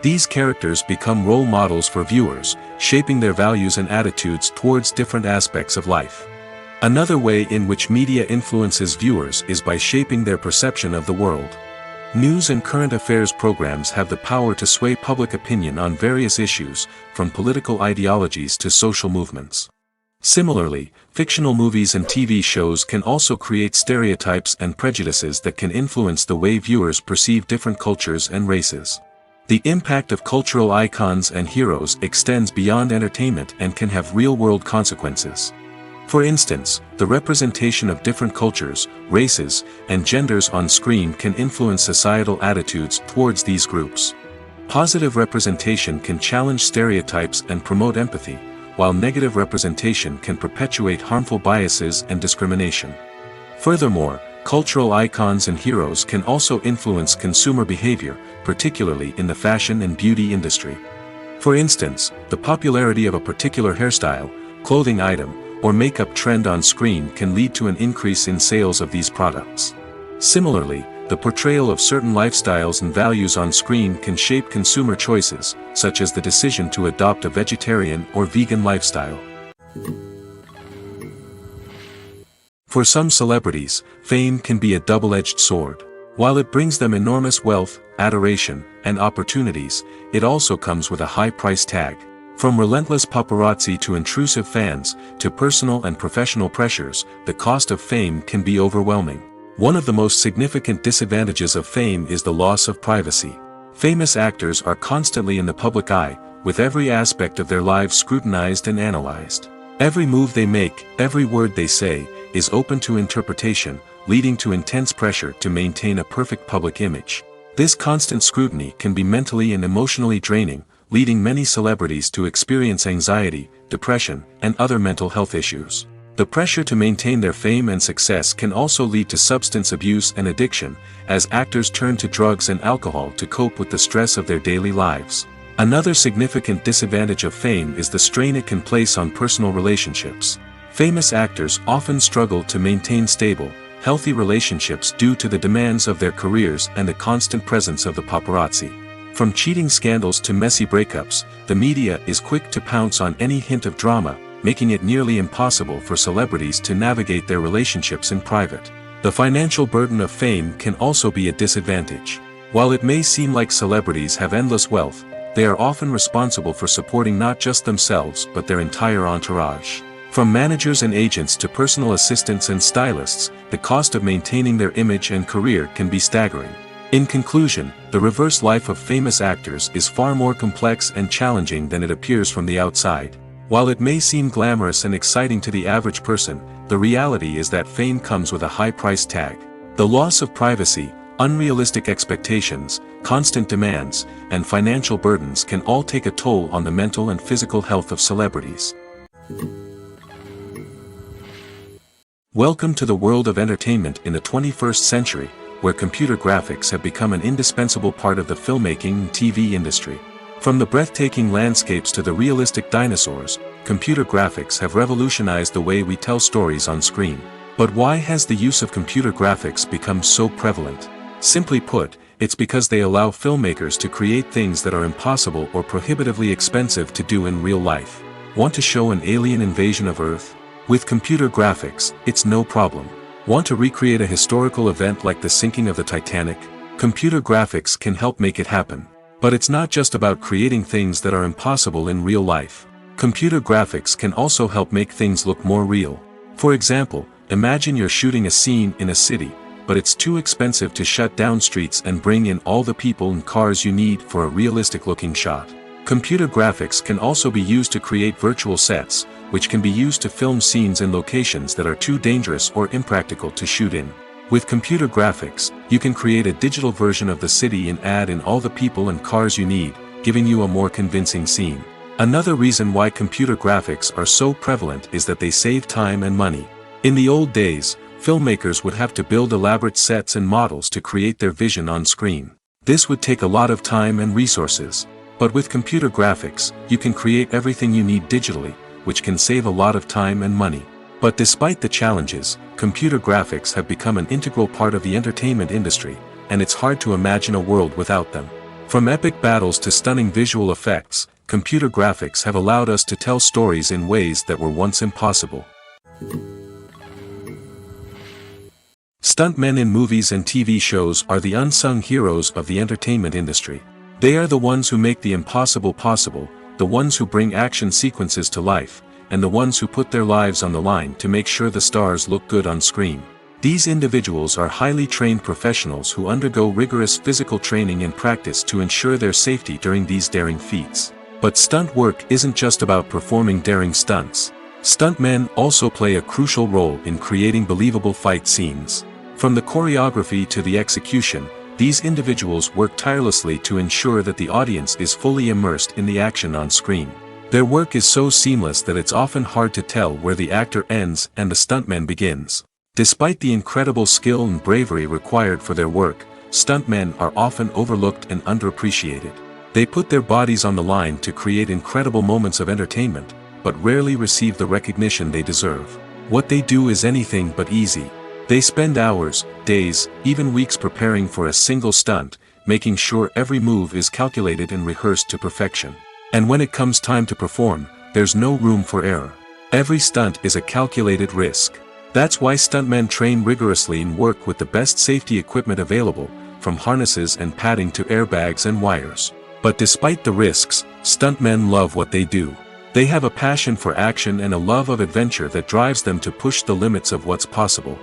[SPEAKER 1] These characters become role models for viewers, shaping their values and attitudes towards different aspects of life. Another way in which media influences viewers is by shaping their perception of the world. News and current affairs programs have the power to sway public opinion on various issues, from political ideologies to social movements. Similarly, fictional movies and TV shows can also create stereotypes and prejudices that can influence the way viewers perceive different cultures and races. The impact of cultural icons and heroes extends beyond entertainment and can have real-world consequences. For instance, the representation of different cultures, races, and genders on screen can influence societal attitudes towards these groups. Positive representation can challenge stereotypes and promote empathy, while negative representation can perpetuate harmful biases and discrimination. Furthermore, cultural icons and heroes can also influence consumer behavior, particularly in the fashion and beauty industry. For instance, the popularity of a particular hairstyle, clothing item, or makeup trend on screen can lead to an increase in sales of these products. Similarly, the portrayal of certain lifestyles and values on screen can shape consumer choices, such as the decision to adopt a vegetarian or vegan lifestyle. For some celebrities, fame can be a double-edged sword. While it brings them enormous wealth, adoration, and opportunities, it also comes with a high price tag. From relentless paparazzi to intrusive fans, to personal and professional pressures, the cost of fame can be overwhelming. One of the most significant disadvantages of fame is the loss of privacy. Famous actors are constantly in the public eye, with every aspect of their lives scrutinized and analyzed. Every move they make, every word they say, is open to interpretation, leading to intense pressure to maintain a perfect public image. This constant scrutiny can be mentally and emotionally draining, leading many celebrities to experience anxiety, depression, and other mental health issues. The pressure to maintain their fame and success can also lead to substance abuse and addiction, as actors turn to drugs and alcohol to cope with the stress of their daily lives. Another significant disadvantage of fame is the strain it can place on personal relationships. Famous actors often struggle to maintain stable, healthy relationships due to the demands of their careers and the constant presence of the paparazzi. From cheating scandals to messy breakups, the media is quick to pounce on any hint of drama, making it nearly impossible for celebrities to navigate their relationships in private. The financial burden of fame can also be a disadvantage. While it may seem like celebrities have endless wealth, they are often responsible for supporting not just themselves but their entire entourage. From managers and agents to personal assistants and stylists, the cost of maintaining their image and career can be staggering. In conclusion, the reverse life of famous actors is far more complex and challenging than it appears from the outside. While it may seem glamorous and exciting to the average person, the reality is that fame comes with a high price tag. The loss of privacy, unrealistic expectations, constant demands, and financial burdens can all take a toll on the mental and physical health of celebrities. Welcome to the world of entertainment in the 21st century, where computer graphics have become an indispensable part of the filmmaking and TV industry. From the breathtaking landscapes to the realistic dinosaurs, computer graphics have revolutionized the way we tell stories on screen. But why has the use of computer graphics become so prevalent? Simply put, it's because they allow filmmakers to create things that are impossible or prohibitively expensive to do in real life. Want to show an alien invasion of Earth? With computer graphics, it's no problem. Want to recreate a historical event like the sinking of the Titanic? Computer graphics can help make it happen. But it's not just about creating things that are impossible in real life. Computer graphics can also help make things look more real. For example, imagine you're shooting a scene in a city, but it's too expensive to shut down streets and bring in all the people and cars you need for a realistic-looking shot. Computer graphics can also be used to create virtual sets, which can be used to film scenes in locations that are too dangerous or impractical to shoot in. With computer graphics, you can create a digital version of the city and add in all the people and cars you need, giving you a more convincing scene. Another reason why computer graphics are so prevalent is that they save time and money. In the old days, filmmakers would have to build elaborate sets and models to create their vision on screen. This would take a lot of time and resources. But with computer graphics, you can create everything you need digitally, which can save a lot of time and money. But despite the challenges, computer graphics have become an integral part of the entertainment industry, and it's hard to imagine a world without them. From epic battles to stunning visual effects, computer graphics have allowed us to tell stories in ways that were once impossible. Stuntmen in movies and TV shows are the unsung heroes of the entertainment industry. They are the ones who make the impossible possible, the ones who bring action sequences to life, and the ones who put their lives on the line to make sure the stars look good on screen. These individuals are highly trained professionals who undergo rigorous physical training and practice to ensure their safety during these daring feats. But stunt work isn't just about performing daring stunts. Stuntmen also play a crucial role in creating believable fight scenes. From the choreography to the execution, these individuals work tirelessly to ensure that the audience is fully immersed in the action on screen. Their work is so seamless that it's often hard to tell where the actor ends and the stuntman begins. Despite the incredible skill and bravery required for their work, stuntmen are often overlooked and underappreciated. They put their bodies on the line to create incredible moments of entertainment, but rarely receive the recognition they deserve. What they do is anything but easy. They spend hours, days, even weeks preparing for a single stunt, making sure every move is calculated and rehearsed to perfection. And when it comes time to perform, there's no room for error. Every stunt is a calculated risk. That's why stuntmen train rigorously and work with the best safety equipment available, from harnesses and padding to airbags and wires. But despite the risks, stuntmen love what they do. They have a passion for action and a love of adventure that drives them to push the limits of what's possible.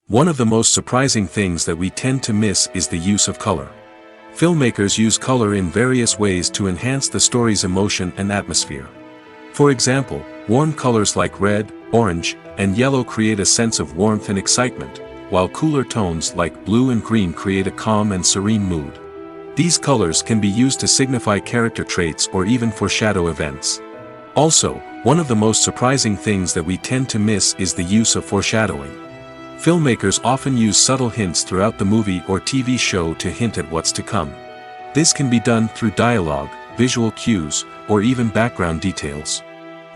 [SPEAKER 1] One of the most surprising things that we tend to miss is the use of color. Filmmakers use color in various ways to enhance the story's emotion and atmosphere. For example, warm colors like red, orange, and yellow create a sense of warmth and excitement, while cooler tones like blue and green create a calm and serene mood. These colors can be used to signify character traits or even foreshadow events. Also, one of the most surprising things that we tend to miss is the use of foreshadowing. Filmmakers often use subtle hints throughout the movie or TV show to hint at what's to come. This can be done through dialogue, visual cues, or even background details.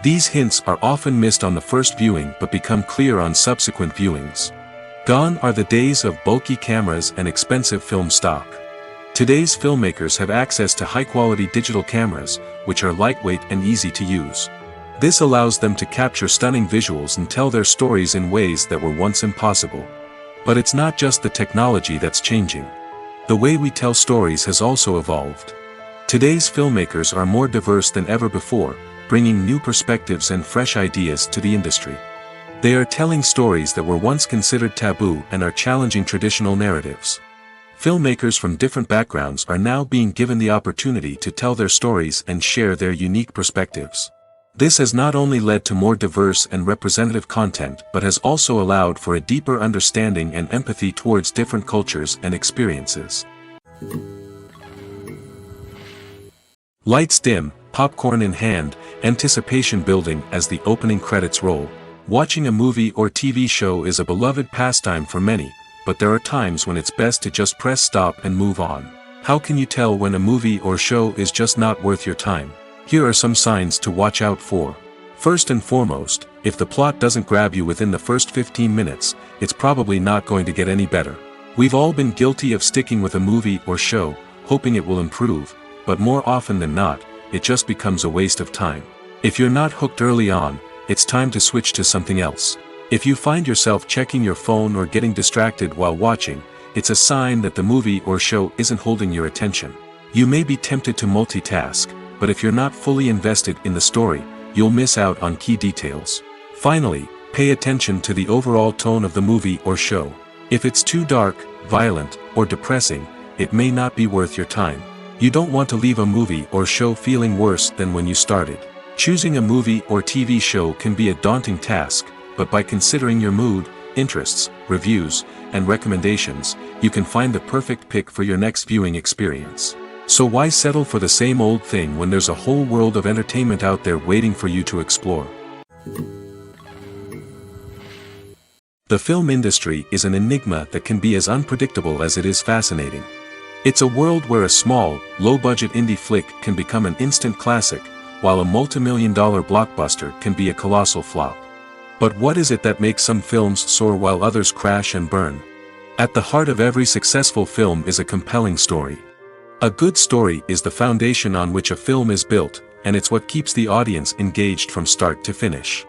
[SPEAKER 1] These hints are often missed on the first viewing but become clear on subsequent viewings. Gone are the days of bulky cameras and expensive film stock. Today's filmmakers have access to high-quality digital cameras, which are lightweight and easy to use. This allows them to capture stunning visuals and tell their stories in ways that were once impossible. But it's not just the technology that's changing. The way we tell stories has also evolved. Today's filmmakers are more diverse than ever before, bringing new perspectives and fresh ideas to the industry. They are telling stories that were once considered taboo and are challenging traditional narratives. Filmmakers from different backgrounds are now being given the opportunity to tell their stories and share their unique perspectives. This has not only led to more diverse and representative content but has also allowed for a deeper understanding and empathy towards different cultures and experiences. Lights dim, popcorn in hand, anticipation building as the opening credits roll. Watching a movie or TV show is a beloved pastime for many, but there are times when it's best to just press stop and move on. How can you tell when a movie or show is just not worth your time? Here are some signs to watch out for. First and foremost, if the plot doesn't grab you within the first 15 minutes, it's probably not going to get any better. We've all been guilty of sticking with a movie or show, hoping it will improve, but more often than not, it just becomes a waste of time. If you're not hooked early on, it's time to switch to something else. If you find yourself checking your phone or getting distracted while watching, it's a sign that the movie or show isn't holding your attention. You may be tempted to multitask, but if you're not fully invested in the story, you'll miss out on key details. Finally, pay attention to the overall tone of the movie or show. If it's too dark, violent, or depressing, it may not be worth your time. You don't want to leave a movie or show feeling worse than when you started. Choosing a movie or TV show can be a daunting task, but by considering your mood, interests, reviews, and recommendations, you can find the perfect pick for your next viewing experience. So why settle for the same old thing when there's a whole world of entertainment out there waiting for you to explore? The film industry is an enigma that can be as unpredictable as it is fascinating. It's a world where a small, low-budget indie flick can become an instant classic, while a multi-million-dollar blockbuster can be a colossal flop. But what is it that makes some films soar while others crash and burn? At the heart of every successful film is a compelling story. A good story is the foundation on which a film is built, and it's what keeps the audience engaged from start to finish.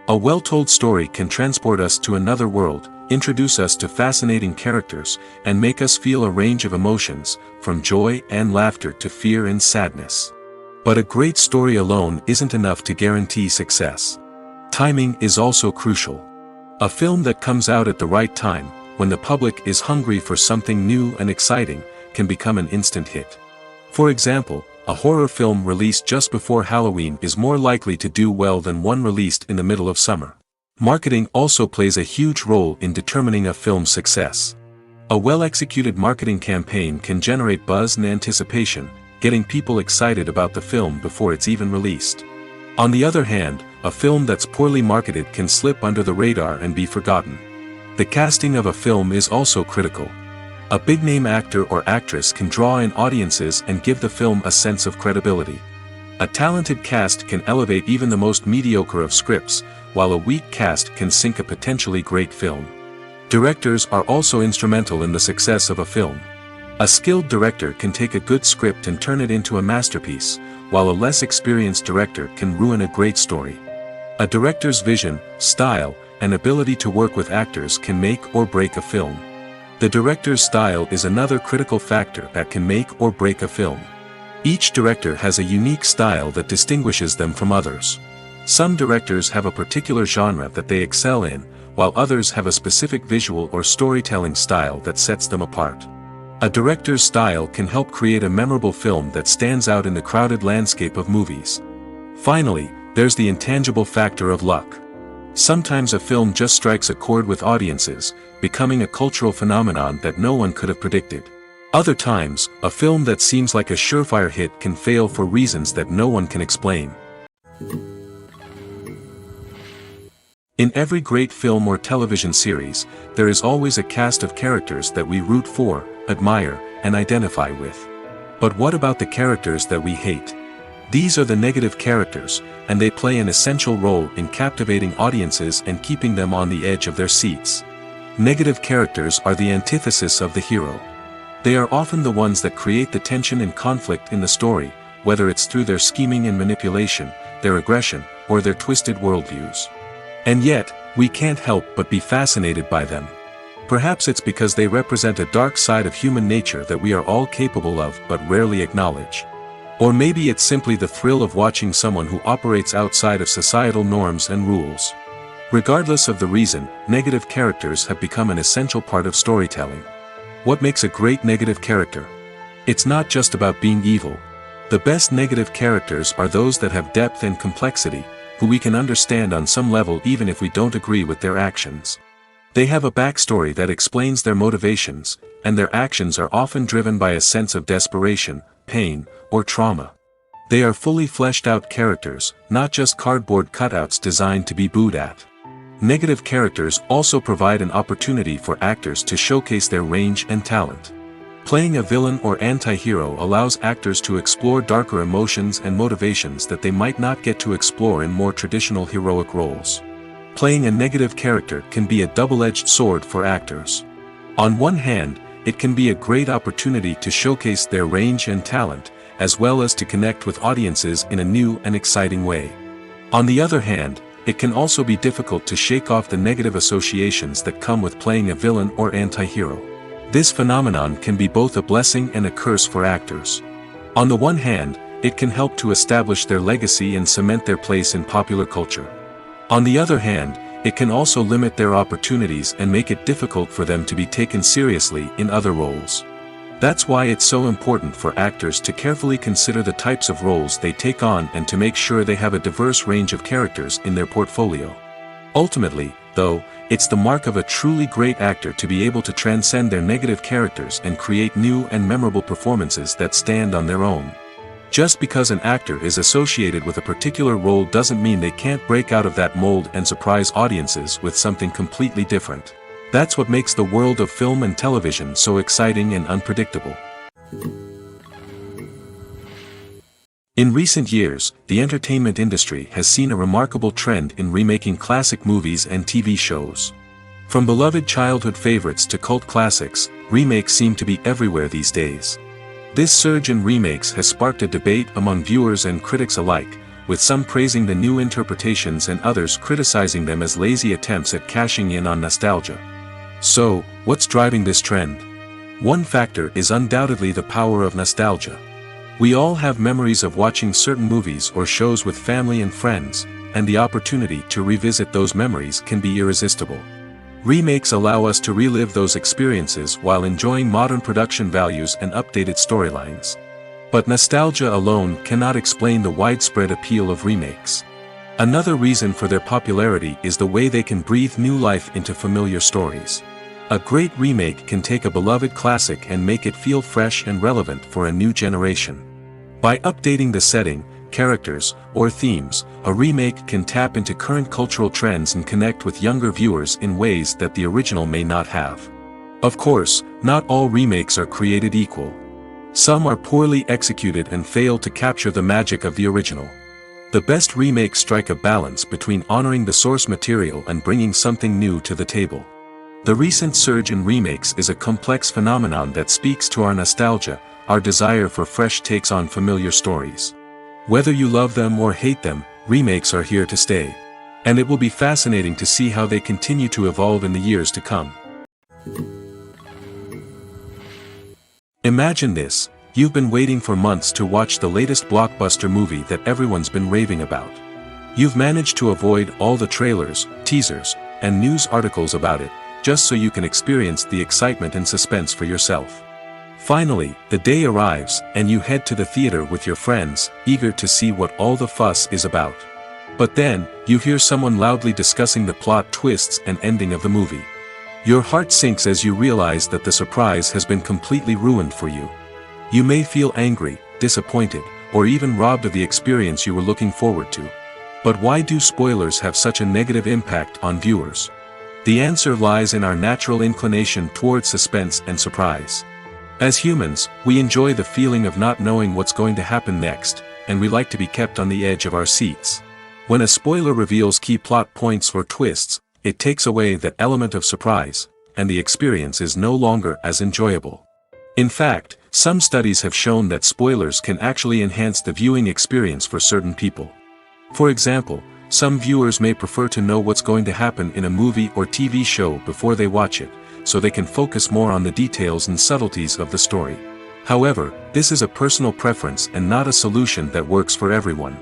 [SPEAKER 1] A well-told story can transport us to another world, introduce us to fascinating characters, and make us feel a range of emotions, from joy and laughter to fear and sadness. But a great story alone isn't enough to guarantee success. Timing is also crucial. A film that comes out at the right time, when the public is hungry for something new and exciting, can become an instant hit. For example, a horror film released just before Halloween is more likely to do well than one released in the middle of summer. Marketing also plays a huge role in determining a film's success. A well-executed marketing campaign can generate buzz and anticipation, getting people excited about the film before it's even released. On the other hand, a film that's poorly marketed can slip under the radar and be forgotten. The casting of a film is also critical. A big-name actor or actress can draw in audiences and give the film a sense of credibility. A talented cast can elevate even the most mediocre of scripts, while a weak cast can sink a potentially great film. Directors are also instrumental in the success of a film. A skilled director can take a good script and turn it into a masterpiece, while a less experienced director can ruin a great story. A director's vision, style, and ability to work with actors can make or break a film. The director's style is another critical factor that can make or break a film. Each director has a unique style that distinguishes them from others. Some directors have a particular genre that they excel in, while others have a specific visual or storytelling style that sets them apart. A director's style can help create a memorable film that stands out in the crowded landscape of movies. Finally, there's the intangible factor of luck. Sometimes a film just strikes a chord with audiences, becoming a cultural phenomenon that no one could have predicted. Other times, a film that seems like a surefire hit can fail for reasons that no one can explain. In every great film or television series, there is always a cast of characters that we root for, admire, and identify with. But what about the characters that we hate? These are the negative characters, and they play an essential role in captivating audiences and keeping them on the edge of their seats. Negative characters are the antithesis of the hero. They are often the ones that create the tension and conflict in the story, whether it's through their scheming and manipulation, their aggression, or their twisted worldviews. And yet, we can't help but be fascinated by them. Perhaps it's because they represent a dark side of human nature that we are all capable of but rarely acknowledge. Or maybe it's simply the thrill of watching someone who operates outside of societal norms and rules. Regardless of the reason, negative characters have become an essential part of storytelling. What makes a great negative character? It's not just about being evil. The best negative characters are those that have depth and complexity, who we can understand on some level even if we don't agree with their actions. They have a backstory that explains their motivations, and their actions are often driven by a sense of desperation, pain, or trauma. They are fully fleshed out characters, not just cardboard cutouts designed to be booed at. Negative characters also provide an opportunity for actors to showcase their range and talent. Playing a villain or anti-hero allows actors to explore darker emotions and motivations that they might not get to explore in more traditional heroic roles. Playing a negative character can be a double-edged sword for actors. On one hand, it can be a great opportunity to showcase their range and talent, as well as to connect with audiences in a new and exciting way. On the other hand, it can also be difficult to shake off the negative associations that come with playing a villain or anti-hero. This phenomenon can be both a blessing and a curse for actors. On the one hand, it can help to establish their legacy and cement their place in popular culture. On the other hand, it can also limit their opportunities and make it difficult for them to be taken seriously in other roles. That's why it's so important for actors to carefully consider the types of roles they take on and to make sure they have a diverse range of characters in their portfolio. Ultimately, though, it's the mark of a truly great actor to be able to transcend their negative characters and create new and memorable performances that stand on their own. Just because an actor is associated with a particular role doesn't mean they can't break out of that mold and surprise audiences with something completely different. That's what makes the world of film and television so exciting and unpredictable. In recent years, the entertainment industry has seen a remarkable trend in remaking classic movies and TV shows. From beloved childhood favorites to cult classics, remakes seem to be everywhere these days. This surge in remakes has sparked a debate among viewers and critics alike, with some praising the new interpretations and others criticizing them as lazy attempts at cashing in on nostalgia. So, what's driving this trend? One factor is undoubtedly the power of nostalgia. We all have memories of watching certain movies or shows with family and friends, and the opportunity to revisit those memories can be irresistible. Remakes allow us to relive those experiences while enjoying modern production values and updated storylines. But nostalgia alone cannot explain the widespread appeal of remakes. Another reason for their popularity is the way they can breathe new life into familiar stories. A great remake can take a beloved classic and make it feel fresh and relevant for a new generation. By updating the setting, characters, or themes, a remake can tap into current cultural trends and connect with younger viewers in ways that the original may not have. Of course, not all remakes are created equal. Some are poorly executed and fail to capture the magic of the original. The best remakes strike a balance between honoring the source material and bringing something new to the table. The recent surge in remakes is a complex phenomenon that speaks to our nostalgia, our desire for fresh takes on familiar stories. Whether you love them or hate them, remakes are here to stay. And it will be fascinating to see how they continue to evolve in the years to come. Imagine this: you've been waiting for months to watch the latest blockbuster movie that everyone's been raving about. You've managed to avoid all the trailers, teasers, and news articles about it, just so you can experience the excitement and suspense for yourself. Finally, the day arrives, and you head to the theater with your friends, eager to see what all the fuss is about. But then, you hear someone loudly discussing the plot twists and ending of the movie. Your heart sinks as you realize that the surprise has been completely ruined for you. You may feel angry, disappointed, or even robbed of the experience you were looking forward to. But why do spoilers have such a negative impact on viewers? The answer lies in our natural inclination towards suspense and surprise. As humans, we enjoy the feeling of not knowing what's going to happen next, and we like to be kept on the edge of our seats. When a spoiler reveals key plot points or twists, it takes away that element of surprise, and the experience is no longer as enjoyable. In fact, some studies have shown that spoilers can actually enhance the viewing experience for certain people. For example, some viewers may prefer to know what's going to happen in a movie or TV show before they watch it, so they can focus more on the details and subtleties of the story. However, this is a personal preference and not a solution that works for everyone.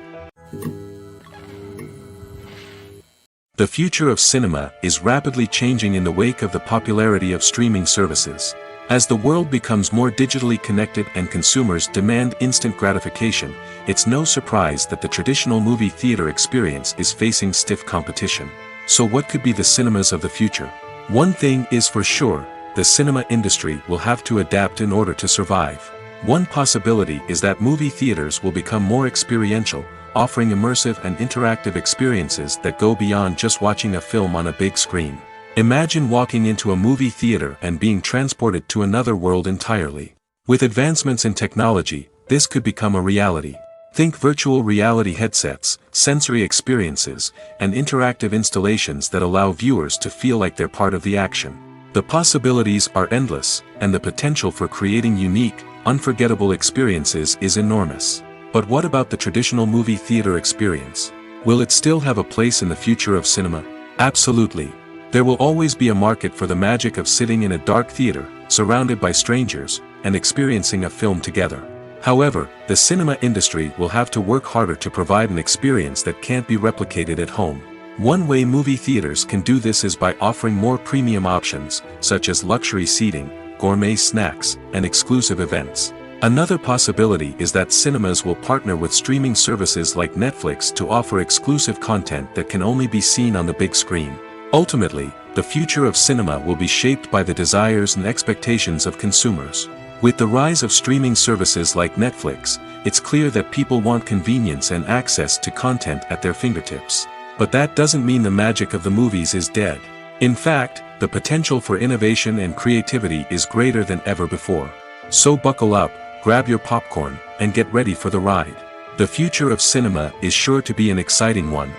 [SPEAKER 1] The future of cinema is rapidly changing in the wake of the popularity of streaming services. As the world becomes more digitally connected and consumers demand instant gratification, it's no surprise that the traditional movie theater experience is facing stiff competition. So what could be the cinemas of the future? One thing is for sure: the cinema industry will have to adapt in order to survive. One possibility is that movie theaters will become more experiential, offering immersive and interactive experiences that go beyond just watching a film on a big screen. Imagine walking into a movie theater and being transported to another world entirely. With advancements in technology, this could become a reality. Think virtual reality headsets, sensory experiences, and interactive installations that allow viewers to feel like they're part of the action. The possibilities are endless, and the potential for creating unique, unforgettable experiences is enormous. But what about the traditional movie theater experience? Will it still have a place in the future of cinema? Absolutely. There will always be a market for the magic of sitting in a dark theater, surrounded by strangers, and experiencing a film together. However, the cinema industry will have to work harder to provide an experience that can't be replicated at home. One way movie theaters can do this is by offering more premium options, such as luxury seating, gourmet snacks, and exclusive events. Another possibility is that cinemas will partner with streaming services like Netflix to offer exclusive content that can only be seen on the big screen. Ultimately, the future of cinema will be shaped by the desires and expectations of consumers. With the rise of streaming services like Netflix, it's clear that people want convenience and access to content at their fingertips. But that doesn't mean the magic of the movies is dead. In fact, the potential for innovation and creativity is greater than ever before. So buckle up, grab your popcorn, and get ready for the ride. The future of cinema is sure to be an exciting one.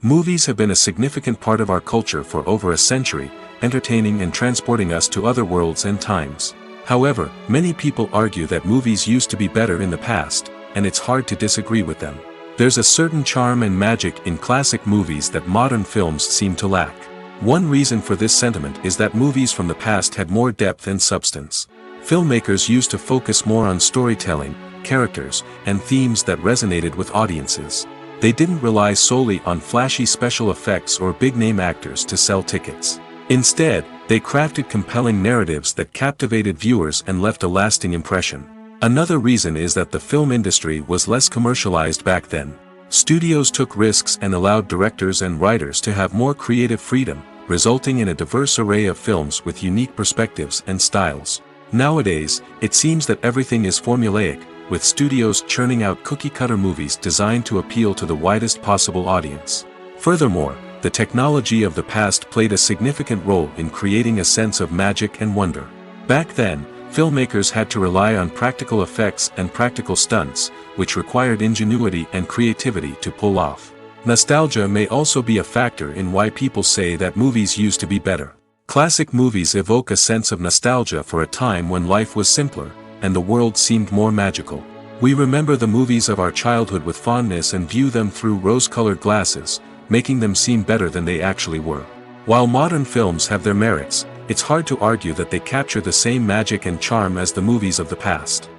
[SPEAKER 1] Movies have been a significant part of our culture for over a century, entertaining and transporting us to other worlds and times. However, many people argue that movies used to be better in the past, and it's hard to disagree with them. There's a certain charm and magic in classic movies that modern films seem to lack. One reason for this sentiment is that movies from the past had more depth and substance. Filmmakers used to focus more on storytelling, characters, and themes that resonated with audiences. They didn't rely solely on flashy special effects or big-name actors to sell tickets. Instead, they crafted compelling narratives that captivated viewers and left a lasting impression. Another reason is that the film industry was less commercialized back then. Studios took risks and allowed directors and writers to have more creative freedom, resulting in a diverse array of films with unique perspectives and styles. Nowadays, it seems that everything is formulaic, with studios churning out cookie-cutter movies designed to appeal to the widest possible audience. Furthermore, the technology of the past played a significant role in creating a sense of magic and wonder. Back then, filmmakers had to rely on practical effects and practical stunts, which required ingenuity and creativity to pull off. Nostalgia may also be a factor in why people say that movies used to be better. Classic movies evoke a sense of nostalgia for a time when life was simpler, and the world seemed more magical. We remember the movies of our childhood with fondness and view them through rose-colored glasses, making them seem better than they actually were. While modern films have their merits, it's hard to argue that they capture the same magic and charm as the movies of the past.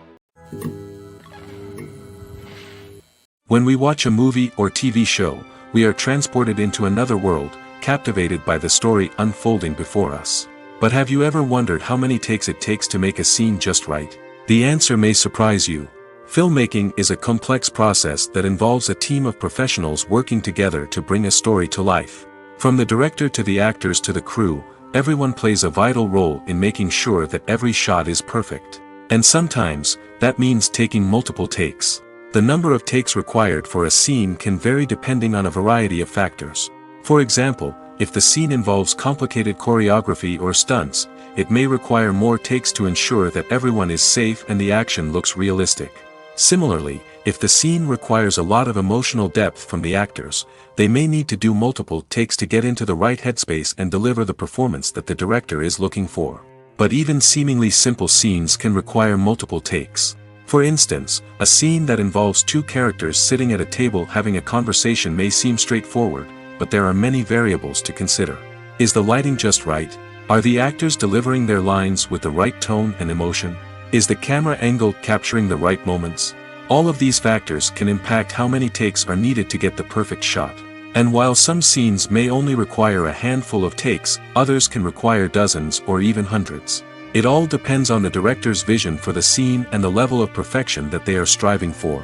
[SPEAKER 1] When we watch a movie or TV show, we are transported into another world, captivated by the story unfolding before us. But have you ever wondered how many takes it takes to make a scene just right? The answer may surprise you. Filmmaking is a complex process that involves a team of professionals working together to bring a story to life. From the director to the actors to the crew, everyone plays a vital role in making sure that every shot is perfect. And sometimes, that means taking multiple takes. The number of takes required for a scene can vary depending on a variety of factors. For example, if the scene involves complicated choreography or stunts, it may require more takes to ensure that everyone is safe and the action looks realistic. Similarly, if the scene requires a lot of emotional depth from the actors, they may need to do multiple takes to get into the right headspace and deliver the performance that the director is looking for. But even seemingly simple scenes can require multiple takes. For instance, a scene that involves two characters sitting at a table having a conversation may seem straightforward, but there are many variables to consider. Is the lighting just right? Are the actors delivering their lines with the right tone and emotion? Is the camera angle capturing the right moments? All of these factors can impact how many takes are needed to get the perfect shot. And while some scenes may only require a handful of takes, others can require dozens or even hundreds. It all depends on the director's vision for the scene and the level of perfection that they are striving for.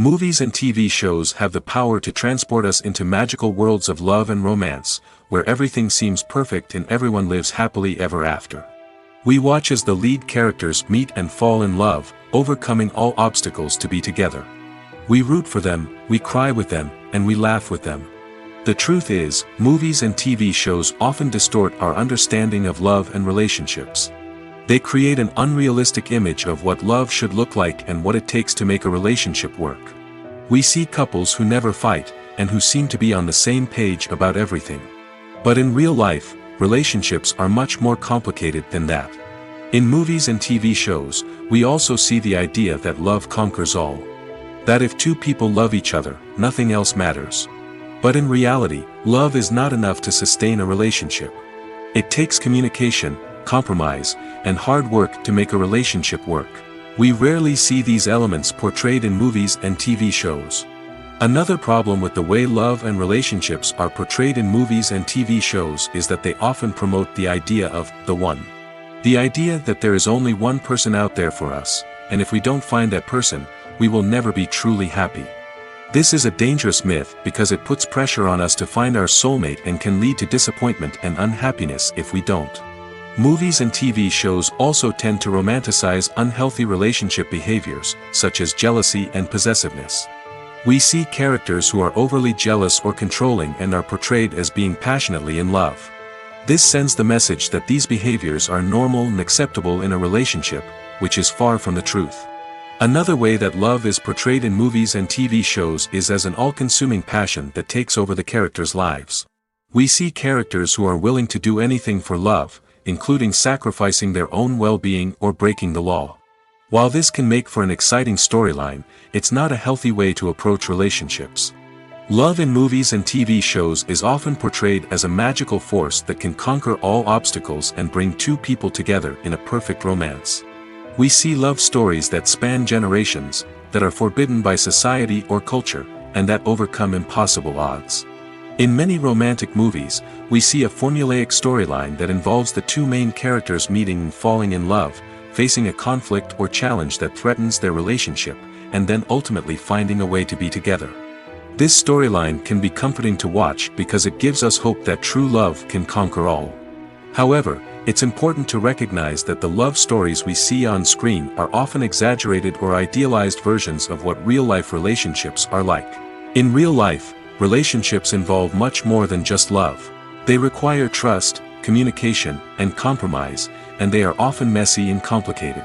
[SPEAKER 1] Movies and TV shows have the power to transport us into magical worlds of love and romance, where everything seems perfect and everyone lives happily ever after. We watch as the lead characters meet and fall in love, overcoming all obstacles to be together. We root for them, we cry with them, and we laugh with them. The truth is, movies and TV shows often distort our understanding of love and relationships. They create an unrealistic image of what love should look like and what it takes to make a relationship work. We see couples who never fight, and who seem to be on the same page about everything. But in real life, relationships are much more complicated than that. In movies and TV shows, we also see the idea that love conquers all. That if two people love each other, nothing else matters. But in reality, love is not enough to sustain a relationship. It takes communication, compromise, and hard work to make a relationship work. We rarely see these elements portrayed in movies and TV shows. Another problem with the way love and relationships are portrayed in movies and TV shows is that they often promote the idea of the one. The idea that there is only one person out there for us, and if we don't find that person, we will never be truly happy. This is a dangerous myth because it puts pressure on us to find our soulmate and can lead to disappointment and unhappiness if we don't. Movies and TV shows also tend to romanticize unhealthy relationship behaviors, such as jealousy and possessiveness. We see characters who are overly jealous or controlling and are portrayed as being passionately in love. This sends the message that these behaviors are normal and acceptable in a relationship, which is far from the truth. Another way that love is portrayed in movies and TV shows is as an all-consuming passion that takes over the characters' lives. We see characters who are willing to do anything for love, including sacrificing their own well-being or breaking the law. While this can make for an exciting storyline, it's not a healthy way to approach relationships. Love in movies and TV shows is often portrayed as a magical force that can conquer all obstacles and bring two people together in a perfect romance. We see love stories that span generations, that are forbidden by society or culture, and that overcome impossible odds. In many romantic movies, we see a formulaic storyline that involves the two main characters meeting and falling in love, facing a conflict or challenge that threatens their relationship, and then ultimately finding a way to be together. This storyline can be comforting to watch because it gives us hope that true love can conquer all. However, it's important to recognize that the love stories we see on screen are often exaggerated or idealized versions of what real-life relationships are like. In real life, relationships involve much more than just love. They require trust, communication, and compromise, and they are often messy and complicated.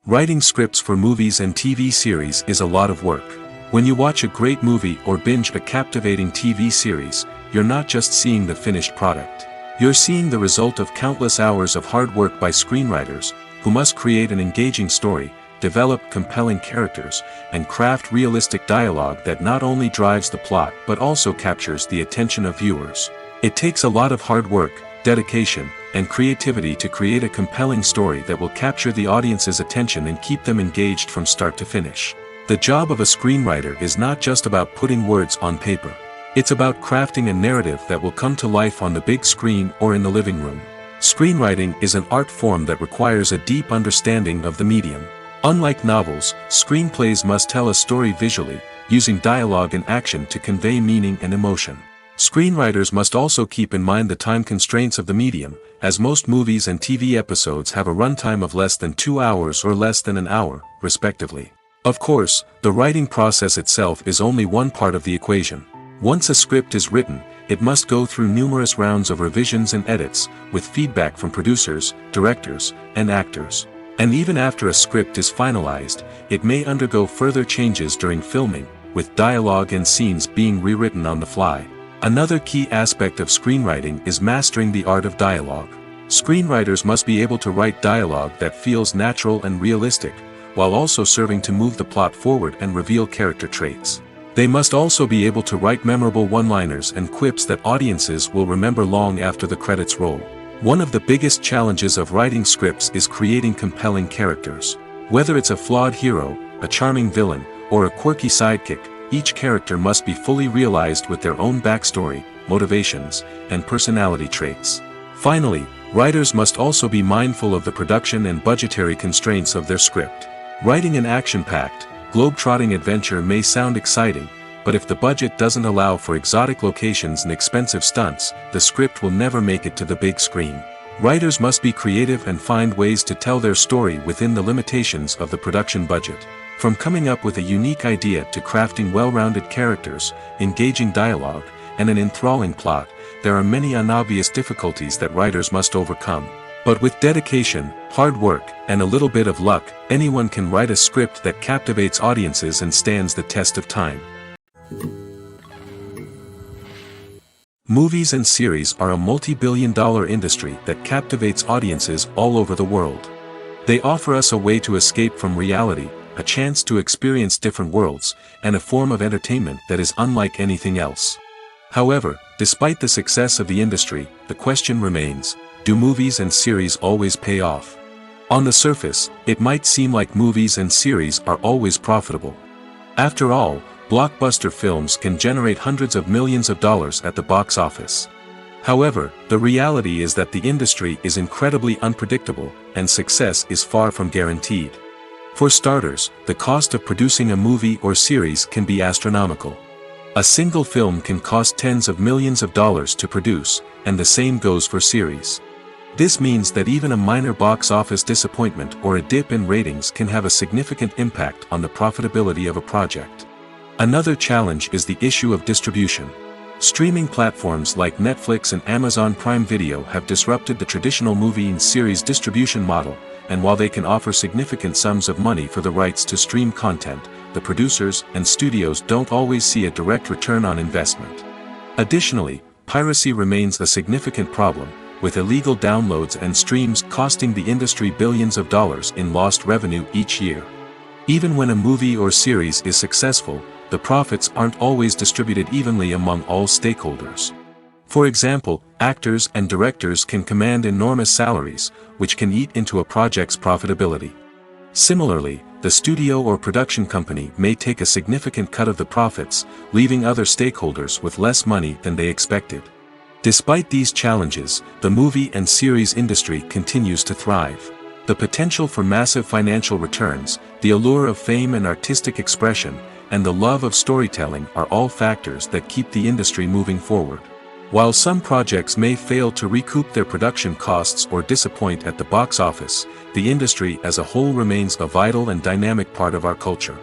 [SPEAKER 1] Writing scripts for movies and TV series is a lot of work. When you watch a great movie or binge a captivating TV series, you're not just seeing the finished product. You're seeing the result of countless hours of hard work by screenwriters, who must create an engaging story, develop compelling characters, and craft realistic dialogue that not only drives the plot but also captures the attention of viewers. It takes a lot of hard work, dedication, and creativity to create a compelling story that will capture the audience's attention and keep them engaged from start to finish. The job of a screenwriter is not just about putting words on paper. It's about crafting a narrative that will come to life on the big screen or in the living room. Screenwriting is an art form that requires a deep understanding of the medium. Unlike novels, screenplays must tell a story visually, using dialogue and action to convey meaning and emotion. Screenwriters must also keep in mind the time constraints of the medium, as most movies and TV episodes have a runtime of less than 2 hours or less than an hour, respectively. Of course, the writing process itself is only one part of the equation. Once a script is written, it must go through numerous rounds of revisions and edits, with feedback from producers, directors, and actors. And even after a script is finalized, it may undergo further changes during filming, with dialogue and scenes being rewritten on the fly. Another key aspect of screenwriting is mastering the art of dialogue. Screenwriters must be able to write dialogue that feels natural and realistic, while also serving to move the plot forward and reveal character traits. They must also be able to write memorable one-liners and quips that audiences will remember long after the credits roll. One of the biggest challenges of writing scripts is creating compelling characters. Whether it's a flawed hero, a charming villain, or a quirky sidekick, each character must be fully realized with their own backstory, motivations, and personality traits. Finally, writers must also be mindful of the production and budgetary constraints of their script. Writing an action-packed, globe-trotting adventure may sound exciting, but if the budget doesn't allow for exotic locations and expensive stunts, the script will never make it to the big screen. Writers must be creative and find ways to tell their story within the limitations of the production budget. From coming up with a unique idea to crafting well-rounded characters, engaging dialogue, and an enthralling plot, there are many unobvious difficulties that writers must overcome. But with dedication, hard work, and a little bit of luck, anyone can write a script that captivates audiences and stands the test of time. Movies and series are a multi-billion-dollar industry that captivates audiences all over the world. They offer us a way to escape from reality, a chance to experience different worlds, and a form of entertainment that is unlike anything else. However, despite the success of the industry, the question remains, do movies and series always pay off? On the surface, it might seem like movies and series are always profitable. After all, blockbuster films can generate hundreds of millions of dollars at the box office. However, the reality is that the industry is incredibly unpredictable, and success is far from guaranteed. For starters, the cost of producing a movie or series can be astronomical. A single film can cost tens of millions of dollars to produce, and the same goes for series. This means that even a minor box office disappointment or a dip in ratings can have a significant impact on the profitability of a project. Another challenge is the issue of distribution. Streaming platforms like Netflix and Amazon Prime Video have disrupted the traditional movie and series distribution model, and while they can offer significant sums of money for the rights to stream content, the producers and studios don't always see a direct return on investment. Additionally, piracy remains a significant problem, with illegal downloads and streams costing the industry billions of dollars in lost revenue each year. Even when a movie or series is successful, the profits aren't always distributed evenly among all stakeholders. For example, actors and directors can command enormous salaries, which can eat into a project's profitability. Similarly, the studio or production company may take a significant cut of the profits, leaving other stakeholders with less money than they expected. Despite these challenges, the movie and series industry continues to thrive. The potential for massive financial returns, the allure of fame and artistic expression, and the love of storytelling are all factors that keep the industry moving forward. While some projects may fail to recoup their production costs or disappoint at the box office, the industry as a whole remains a vital and dynamic part of our culture.